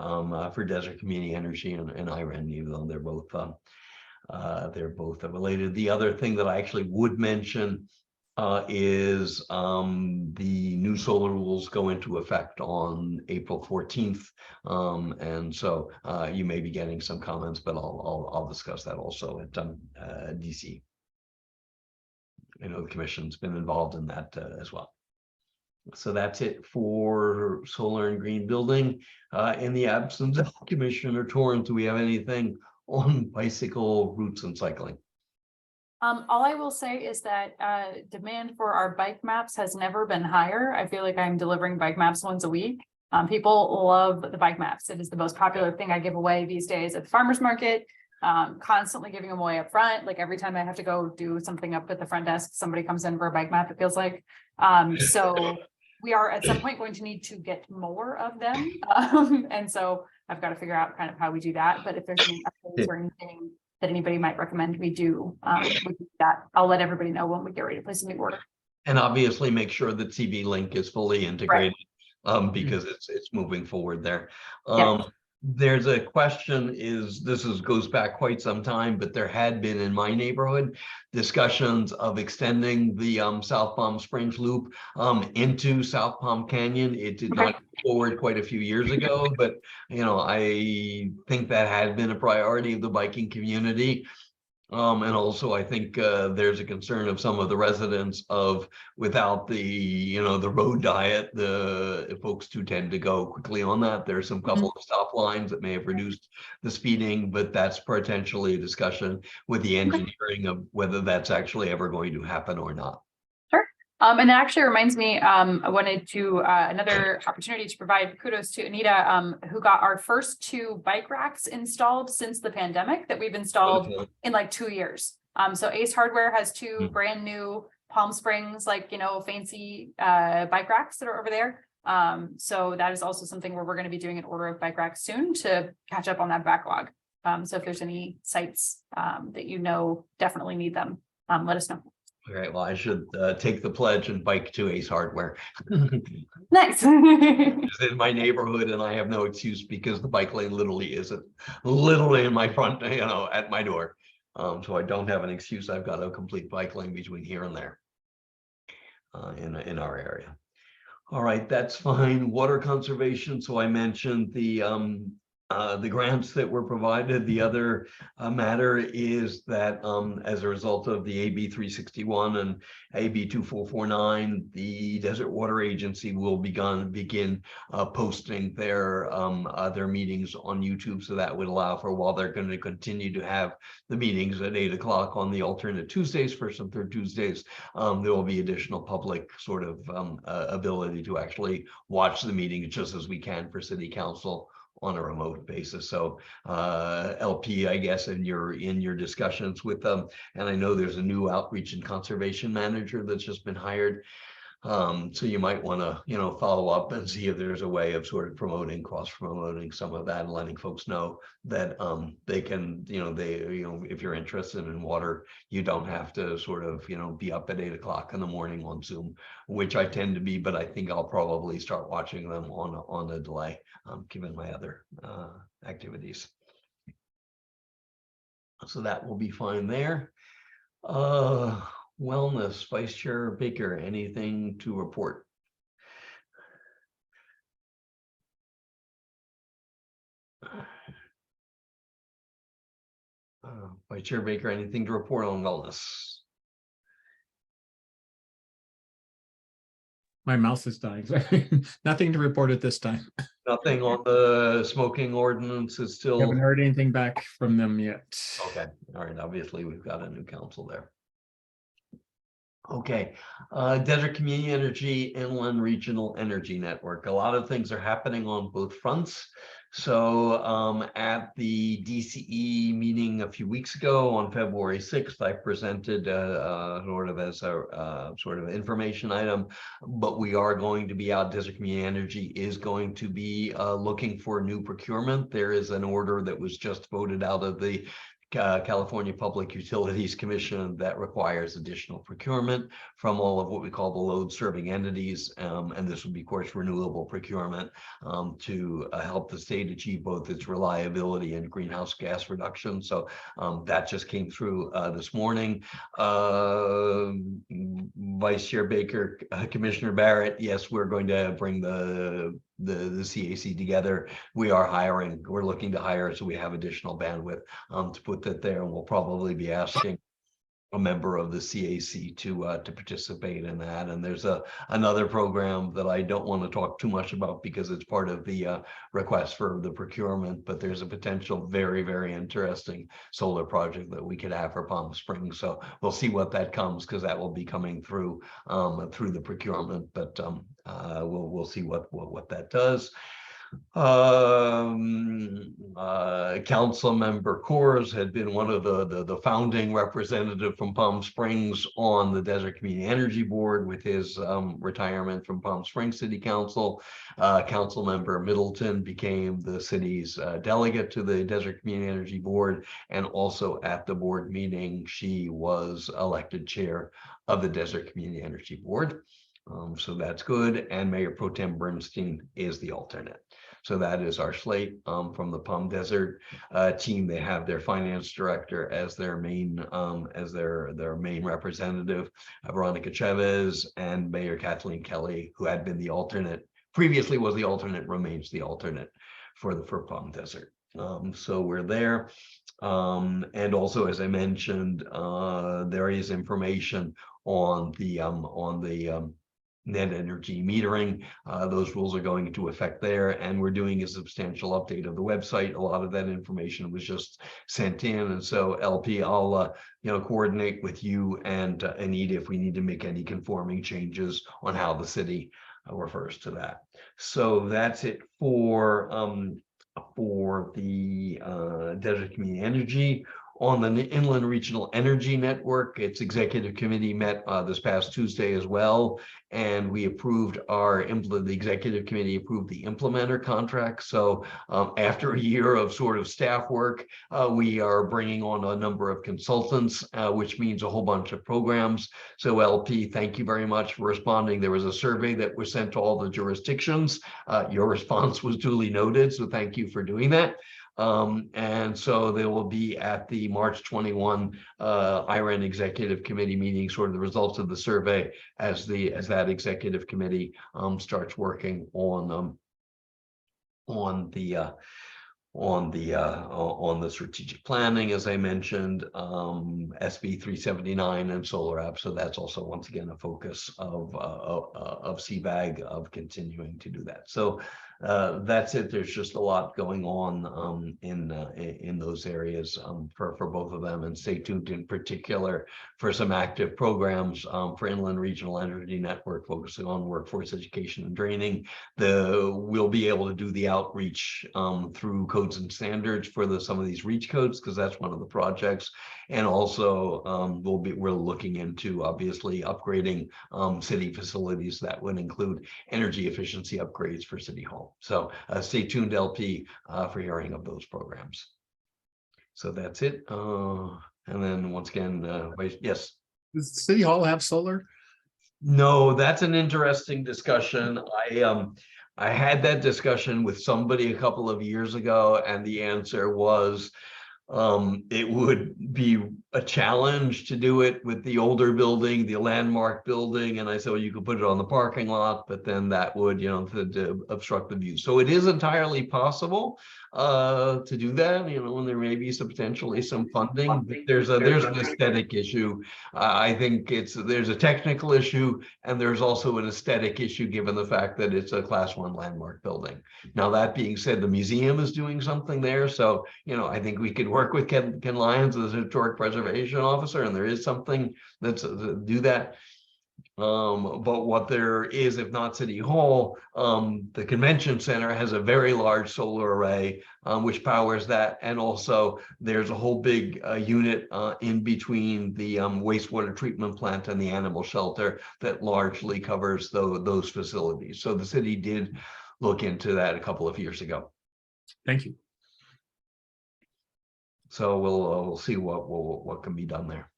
Desert Community Energy and IREN, even though they're both related. The other thing that I actually would mention is the new solar rules go into effect on April 14th. And so you may be getting some comments, but I'll discuss that also at DC. I know the commission's been involved in that as well. So that's it for solar and green building. In the absence of Commissioner Torrance, do we have anything on bicycle routes and cycling? All I will say is that demand for our bike maps has never been higher. I feel like I'm delivering bike maps once a week. People love the bike maps. It is the most popular thing I give away these days at the farmer's market. Constantly giving them away up front. Like every time I have to go do something up at the front desk, somebody comes in for a bike map, it feels like. So we are at some point going to need to get more of them. And so I've got to figure out kind of how we do that. But if there's any updates or anything that anybody might recommend we do that, I'll let everybody know when we get ready to place a new order. And obviously make sure that CB Link is fully integrated, because it's moving forward there. There's a question goes back quite some time, but there had been in my neighborhood discussions of extending the South Palm Springs Loop into South Palm Canyon. It did not go forward quite a few years ago, but I think that had been a priority of the biking community. And also, I think there's a concern of some of the residents of without the the road diet, the folks do tend to go quickly on that. There's some couple of stop lines that may have reduced the speeding, but that's potentially a discussion with the engineering of whether that's actually ever going to happen or not. And that actually reminds me, I wanted to another opportunity to provide kudos to Anita, who got our first 2 bike racks installed since the pandemic that we've installed in like 2 years. So Ace Hardware has 2 brand new Palm Springs, fancy bike racks that are over there. So that is also something where we're going to be doing an order of bike racks soon to catch up on that backlog. So if there's any sites that definitely need them, let us know. All right, well, I should take the pledge and bike to Ace Hardware. Nice. It's in my neighborhood, and I have no excuse because the bike lane literally in my front, at my door. So I don't have an excuse. I've got a complete bike lane between here and there in our area. All right, that's fine. Water conservation. So I mentioned the grants that were provided. The other matter is that as a result of the AB 361 and AB 2449, the Desert Water Agency will begin posting their meetings on YouTube. So that would allow for, while they're going to continue to have the meetings at 8 o'clock on the alternate Tuesdays, first and third Tuesdays, there will be additional public sort of ability to actually watch the meeting just as we can for City Council on a remote basis. So LP, I guess, in your discussions with them, and I know there's a new outreach and conservation manager that's just been hired. So you might want to, follow up and see if there's a way of sort of cross-promoting some of that and letting folks know that they can, if you're interested in water, you don't have to sort of, be up at 8 o'clock in the morning on Zoom, which I tend to be, but I think I'll probably start watching them on a delay, given my other activities. So that will be fine there. Wellness, Vice Chair Baker, anything to report? Vice Chair Baker, anything to report on wellness? My mouse is dying. Nothing to report at this time. Nothing on the smoking ordinance is still. Haven't heard anything back from them yet. Okay, all right. Obviously, we've got a new council there. Okay, Desert Community Energy, Inland Regional Energy Network. A lot of things are happening on both fronts. So at the DCE meeting a few weeks ago on February 6th, I presented sort of as a sort of information item, but we are going to be out. Desert Community Energy is going to be looking for new procurement. There is an order that was just voted out of the California Public Utilities Commission that requires additional procurement from all of what we call the load serving entities. And this would be, of course, renewable procurement to help the state achieve both its reliability and greenhouse gas reduction. So that just came through this morning. Vice Chair Baker, Commissioner Barrett, yes, we're going to bring the CAC together. We are hiring, we're looking to hire, so we have additional bandwidth to put that there, and we'll probably be asking a member of the CAC to participate in that. And there's another program that I don't want to talk too much about because it's part of the request for the procurement, but there's a potential very, very interesting solar project that we could have for Palm Springs. So we'll see what that comes, because that will be coming through the procurement, but we'll see what that does. Council member Coors had been one of the founding representative from Palm Springs on the Desert Community Energy Board with his retirement from Palm Springs City Council. Council member Middleton became the city's delegate to the Desert Community Energy Board, and also at the board meeting she was elected chair of the Desert Community Energy Board. So that's good. And Mayor Pro Tem Bernstein is the alternate. So that is our slate from the Palm Desert team. They have their finance director as their main representative, Veronica Chavez, and Mayor Kathleen Kelly, who had been the alternate, previously was the alternate, remains the alternate for Palm Desert. So we're there. And also, as I mentioned, there is information on the net energy metering. Those rules are going into effect there, and we're doing a substantial update of the website. A lot of that information was just sent in, and so LP, I'll coordinate with you and Anita if we need to make any conforming changes on how the city refers to that. So that's it for the Desert Community Energy. On the Inland Regional Energy Network, its executive committee met this past Tuesday as well, and we approved the executive committee approved the implementer contract. So after a year of sort of staff work, we are bringing on a number of consultants, which means a whole bunch of programs. So LP, thank you very much for responding. There was a survey that was sent to all the jurisdictions. Your response was duly noted, so thank you for doing that. And so they will be at the March 21 IREN Executive Committee meeting, sort of the results of the survey as that executive committee starts working on the strategic planning, as I mentioned, SB 379 and Solar App. So that's also once again a focus of CBAG, of continuing to do that. So that's it. There's just a lot going on in those areas for both of them, and stay tuned in particular for some active programs for Inland Regional Energy Network, focusing on workforce education and training. We'll be able to do the outreach through codes and standards for some of these reach codes, because that's one of the projects. And also we're looking into obviously upgrading city facilities that would include energy efficiency upgrades for City Hall. So stay tuned, LP, for hearing of those programs. So that's it. And then once again, yes. Does City Hall have solar? No, that's an interesting discussion. I had that discussion with somebody a couple of years ago, and the answer was it would be a challenge to do it with the older building, the landmark building. And I said, well, you could put it on the parking lot, but then that would, to obstruct the view. So it is entirely possible to do that, and there may be potentially some funding, but there's an aesthetic issue. I think there's a technical issue, and there's also an aesthetic issue given the fact that it's a Class 1 landmark building. Now, that being said, the museum is doing something there. So, I think we could work with Ken Lyons as a historic preservation officer, and there is something that's do that. But what there is, if not City Hall, the convention center has a very large solar array which powers that, and also there's a whole big unit in between the wastewater treatment plant and the animal shelter that largely covers those facilities. So the city did look into that a couple of years ago. Thank you. So we'll see what can be done there.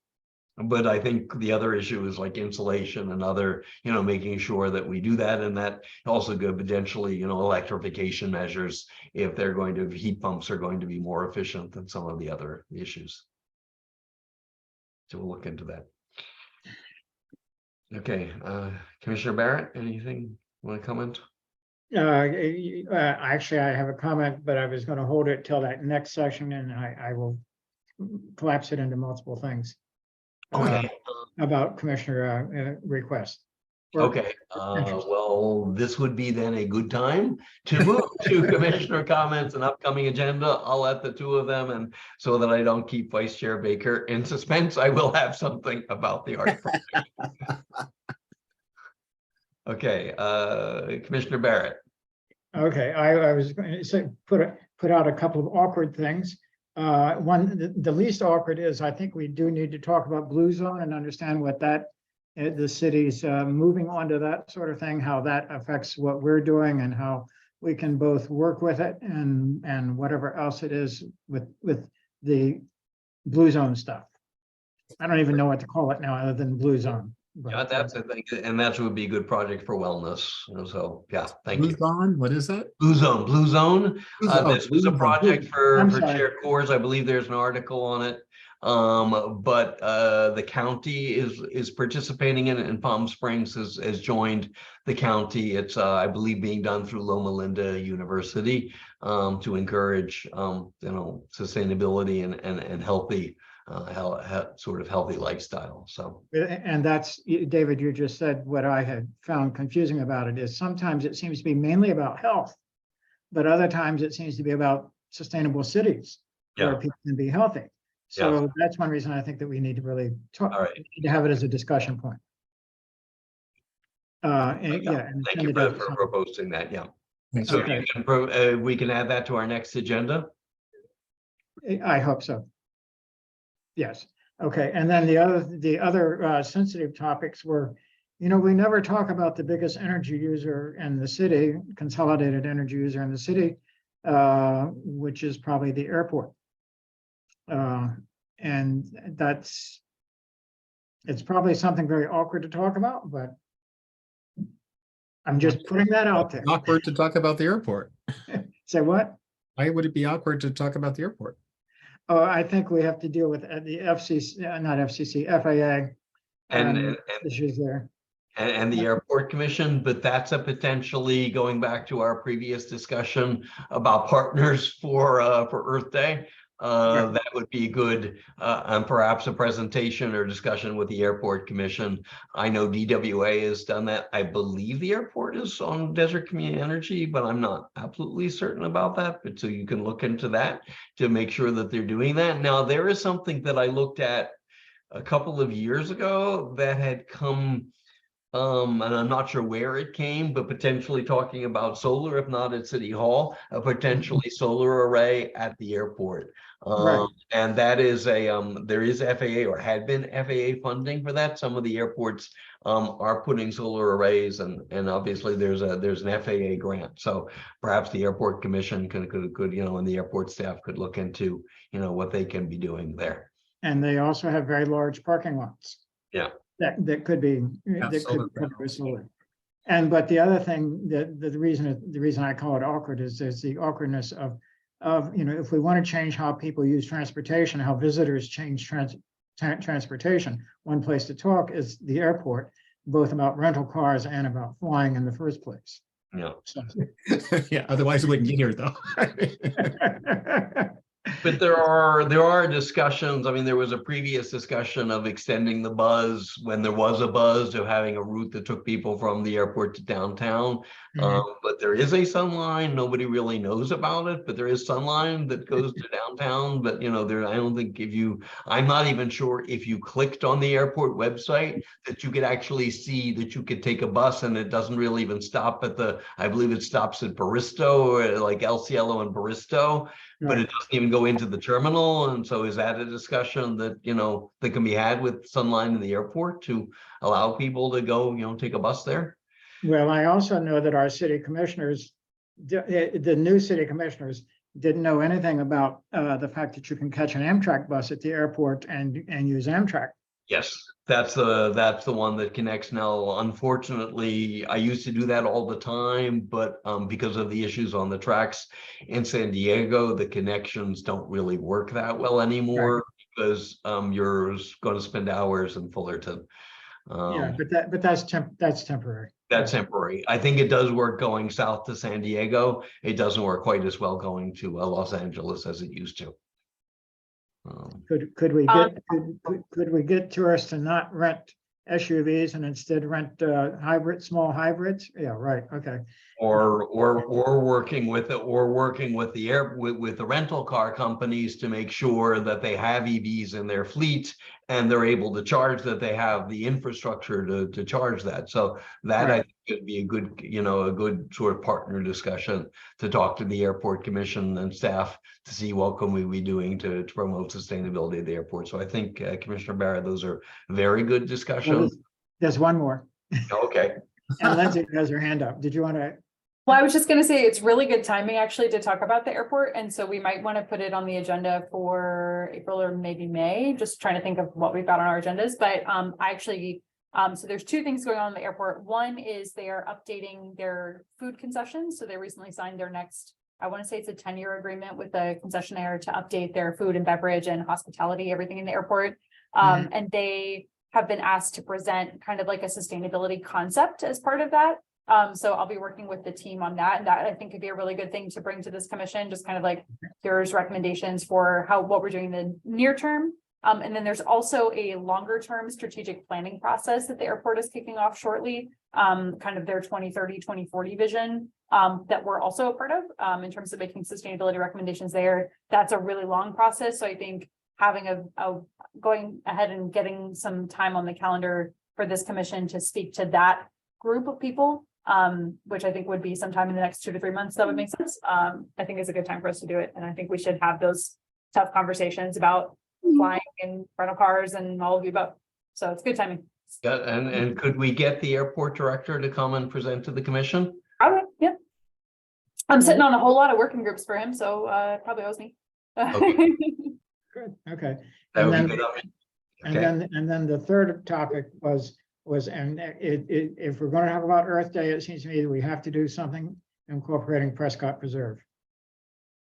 But I think the other issue is like insulation and other, making sure that we do that, and that also could potentially, electrification measures, if heat pumps are going to be more efficient than some of the other issues. So we'll look into that. Okay, Commissioner Barrett, anything you want to comment? Actually, I have a comment, but I was going to hold it till that next session, and I will collapse it into multiple things. Okay, about Commissioner request. Or- okay, well, this would be then a good time to move to commissioner comments and upcoming agenda. I'll let the two of them, and so that I don't keep Vice Chair Baker in suspense, I will have something about the art project. Okay, Commissioner Barrett. Okay, I was going to say, put out a couple of awkward things. One, the least awkward is, I think we do need to talk about Blue Zone and understand what that, the city's moving on to that sort of thing, how that affects what we're doing and how we can both work with it and whatever else it is with the Blue Zone stuff. I don't even know what to call it now other than Blue Zone. but, Yeah, that's I think, and that would be a good project for wellness. So, yeah, thank you. Who's on? What is that? Blue Zone, Blue Zone. Oh, This was a Blue Zone. project for I'm for sorry. Chair Coors. I believe there's an article on it. But the county is participating in it, and Palm Springs has joined the county. It's I believe being done through Loma Linda University to encourage sustainability and healthy sort of healthy lifestyle. So And that's, David, you just said what I had found confusing about it is sometimes it seems to be mainly about health, but other times it seems to be about sustainable cities where Yeah. people can be healthy. So that's one reason I think that we need to really talk, all right. need to have it as a discussion point. And yeah. and Thank send you it out to for posting that. Yeah. Thanks. So Okay. you can we can add that to our next agenda. I hope so. Yes, okay, and then the other sensitive topics were, we never talk about the biggest energy user in the city, consolidated energy user in the city, which is probably the airport. And it's probably something very awkward to talk about, but I'm just putting that out there. Awkward to talk about the airport. Say what? Why would it be awkward to talk about the airport? Oh, I think we have to deal with the FCC, not FCC, FAA. And Issues there. and the airport commission, but that's a potentially going back to our previous discussion about partners for Earth Day. Right. That would be good, and perhaps a presentation or discussion with the airport commission. I know DWA has done that. I believe the airport is on Desert Community Energy, but I'm not absolutely certain about that. But so you can look into that to make sure that they're doing that. Now, there is something that I looked at a couple of years ago that had come, and I'm not sure where it came, but potentially talking about solar, if not at City Hall, a potentially solar array at the airport. Right. And that is there is FAA or had been FAA funding for that. Some of the airports are putting solar arrays, and obviously there's an FAA grant. So perhaps the airport commission could and the airport staff could look into what they can be doing there. And they also have very large parking lots. Yeah. That could be, that solar could cover panels. solar. But the other thing that the reason I call it awkward is there's the awkwardness of if we want to change how people use transportation, how visitors change transportation, one place to talk is the airport, both about rental cars and about flying in the first place. Yeah. So. Yeah, otherwise we wouldn't get here though. But there are discussions. I mean, there was a previous discussion of extending the buzz when there was a buzz, of having a route that took people from the airport to downtown. But there is a Sunline. Nobody really knows about it, but there is Sunline that goes to downtown. But I don't think I'm not even sure if you clicked on the airport website that you could actually see that you could take a bus, and it doesn't really even stop at I believe it stops at Baristo, or like El Cielo and Baristo. But it doesn't even go into the terminal. And so is that a discussion that, that can be had with Sunline in the airport to allow people to go, take a bus there? Well, I also know that our city commissioners, the new city commissioners, didn't know anything about the fact that you can catch an Amtrak bus at the airport and use Amtrak. Yes, that's the one that connects now. Unfortunately, I used to do that all the time, but because of the issues on the tracks in San Diego, the connections don't really work that well anymore, because you're going to spend hours in Fullerton. Yeah, but that's temporary. That's temporary. I think it does work going south to San Diego. It doesn't work quite as well going to Los Angeles as it used to. Could we Um, get, could we get tourists to not rent SUVs and instead rent small hybrids? Yeah, right, okay. Or working with with the rental car companies to make sure that they have EVs in their fleet and they're able to charge, that they have the infrastructure to charge that. So that I Right. think could be a good, a good sort of partner discussion to talk to the airport commission and staff to see what can we be doing to promote sustainability at the airport. So I think Commissioner Barrett, those are very good Well, discussions. there's one more, Okay. and Lindsay has her hand up. Did you want to? Well, I was just gonna say, it's really good timing actually to talk about the airport, and so we might want to put it on the agenda for April or maybe May, just trying to think of what we've got on our agendas, but I actually. So there's two things going on in the airport. One is they are updating their food concessions, so they recently signed their next, I want to say it's a 10-year agreement with the concessionaire to update their food and beverage and hospitality, everything in the airport. And they have been asked to present kind of like a sustainability concept as part of that. So I'll be working with the team on that, and that I think could be a really good thing to bring to this commission, just kind of like here's recommendations for what we're doing in the near term. And then there's also a longer term strategic planning process that the airport is kicking off shortly, kind of their 2030, 2040 vision, that we're also a part of, in terms of making sustainability recommendations there. That's a really long process. So I think having a going ahead and getting some time on the calendar for this commission to speak to that group of people, which I think would be sometime in the next 2 to 3 months, that would make sense. I think is a good time for us to do it. And I think we should have those tough conversations about flying and rental cars and all of the above. So it's good timing. Yeah, and could we get the airport director to come and present to the commission? Probably, yeah. I'm sitting on a whole lot of working groups for him, so probably owes me. Okay. Good, okay. That And would then, be good. and then the third topic was, and if we're going to have about Earth Day, it seems to me that we have to do something incorporating Prescott Preserve.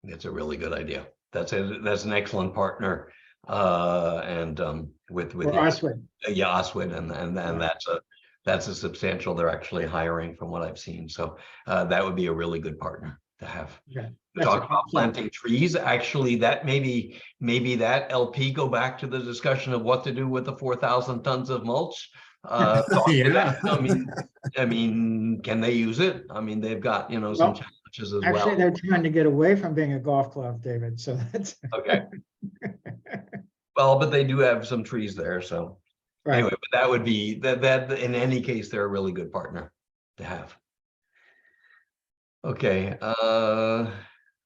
It's a really good idea. That's an excellent partner. And with Or Oswego. Oswego, and that's a substantial. They're actually hiring from what I've seen. So that would be a really good partner to have. Okay. To talk about planting trees, actually, that maybe that LP go back to the discussion of what to do with the 4,000 tons of mulch. Talk to that. I mean, can they use it? I mean, they've got, some Well, challenges as Actually, well. they're trying to get away from being a golf club, David, so that's. Okay. Well, but they do have some trees there, so Right. anyway, but that would be that in any case, they're a really good partner to have. Okay,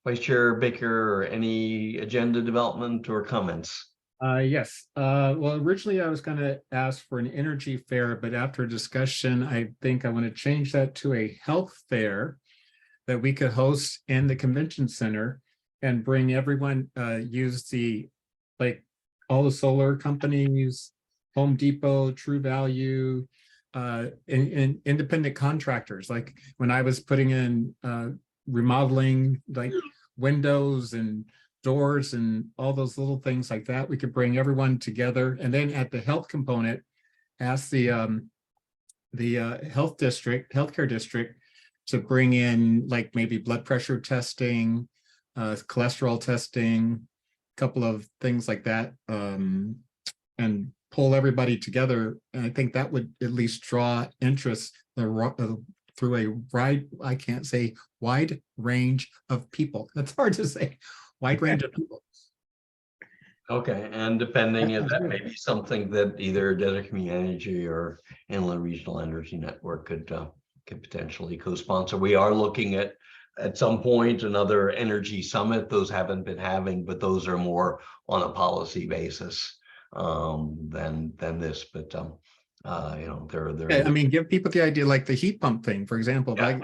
Vice Chair Baker, any agenda development or comments? Yes, well, originally I was gonna ask for an energy fair, but after discussion, I think I want to change that to a health fair that we could host in the convention center and bring everyone, use like all the solar companies, Home Depot, True Value, in independent contractors. Like when I was putting in remodeling, like windows and doors and all those little things like that, we could bring everyone together. And then at the health component, ask the healthcare district to bring in like maybe blood pressure testing, cholesterol testing, a couple of things like that, and pull everybody together. And I think that would at least draw interest through a wide range of people. That's hard to say. Wide range of people. Okay, and depending if that may be something that either Desert Community Energy or Inland Regional Energy Network could potentially co-sponsor. We are looking at some point another energy summit. Those haven't been having, but those are more on a policy basis than this. But they're I mean, give people the idea, like the heat pump thing, for example. Yeah.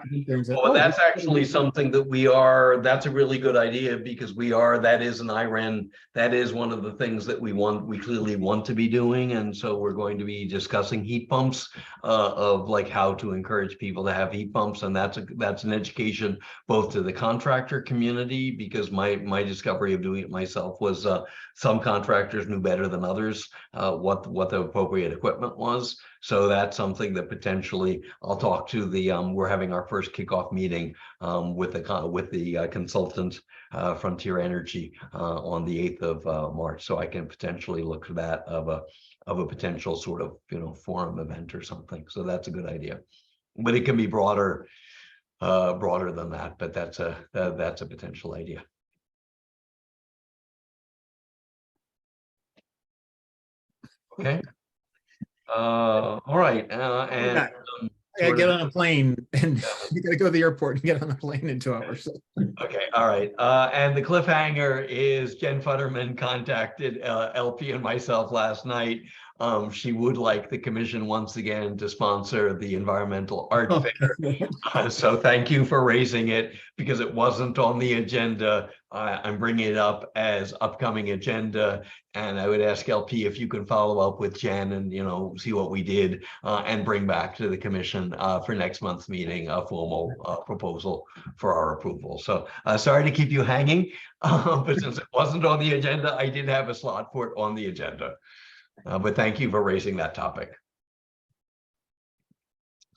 Well, That's actually something that that's a really good idea, because that is an IREN, that is one of the things that we clearly want to be doing. And so we're going to be discussing heat pumps, of like how to encourage people to have heat pumps. And that's an education both to the contractor community, because my discovery of doing it myself was some contractors knew better than others what the appropriate equipment was. was. So that's something that potentially I'll talk to the, we're having our first kickoff meeting with the consultant, Frontier Energy, on the 8th of March. So I can potentially look for that of a potential sort of, forum event or something. So that's a good idea. But it can be broader than that, but that's a potential idea. Okay. All right. And I gotta sort get of- on a plane and you gotta go to the airport and get on a plane in 2 hours. Okay, all right. And the cliffhanger is Jen Futterman contacted LP and myself last night. She would like the commission once again to sponsor the environmental art fair. So thank you for raising it because it wasn't on the agenda. I'm bringing it up as upcoming agenda. And I would ask LP if you can follow up with Jen and, see what we did and bring back to the commission for next month's meeting a formal proposal for our approval. So sorry to keep you hanging, but since it wasn't on the agenda, I did have a slot for it on the agenda. But thank you for raising that topic.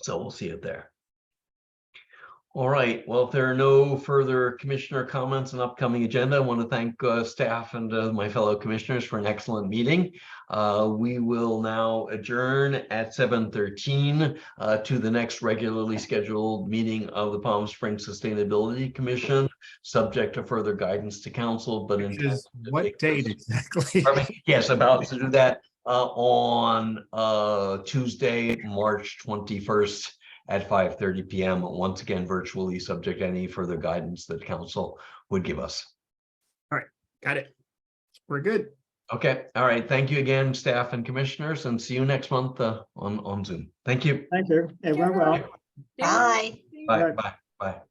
So we'll see it there. All right, well, if there are no further commissioner comments on upcoming agenda, I want to thank staff and my fellow commissioners for an excellent meeting. We will now adjourn at 7:13 to the next regularly scheduled meeting of the Palm Springs Sustainability Commission, subject to further guidance to council, but Which is what date exactly? Yes, about to do that on Tuesday, March 21st. At 5:30 p.m. once again virtually, subject to any further guidance that council would give us. All right, got it. We're good. Okay, all right. Thank you again, staff and commissioners, and see you next month on Zoom. Thank you. Thank you. It went well. Bye. Bye. Bye. Bye.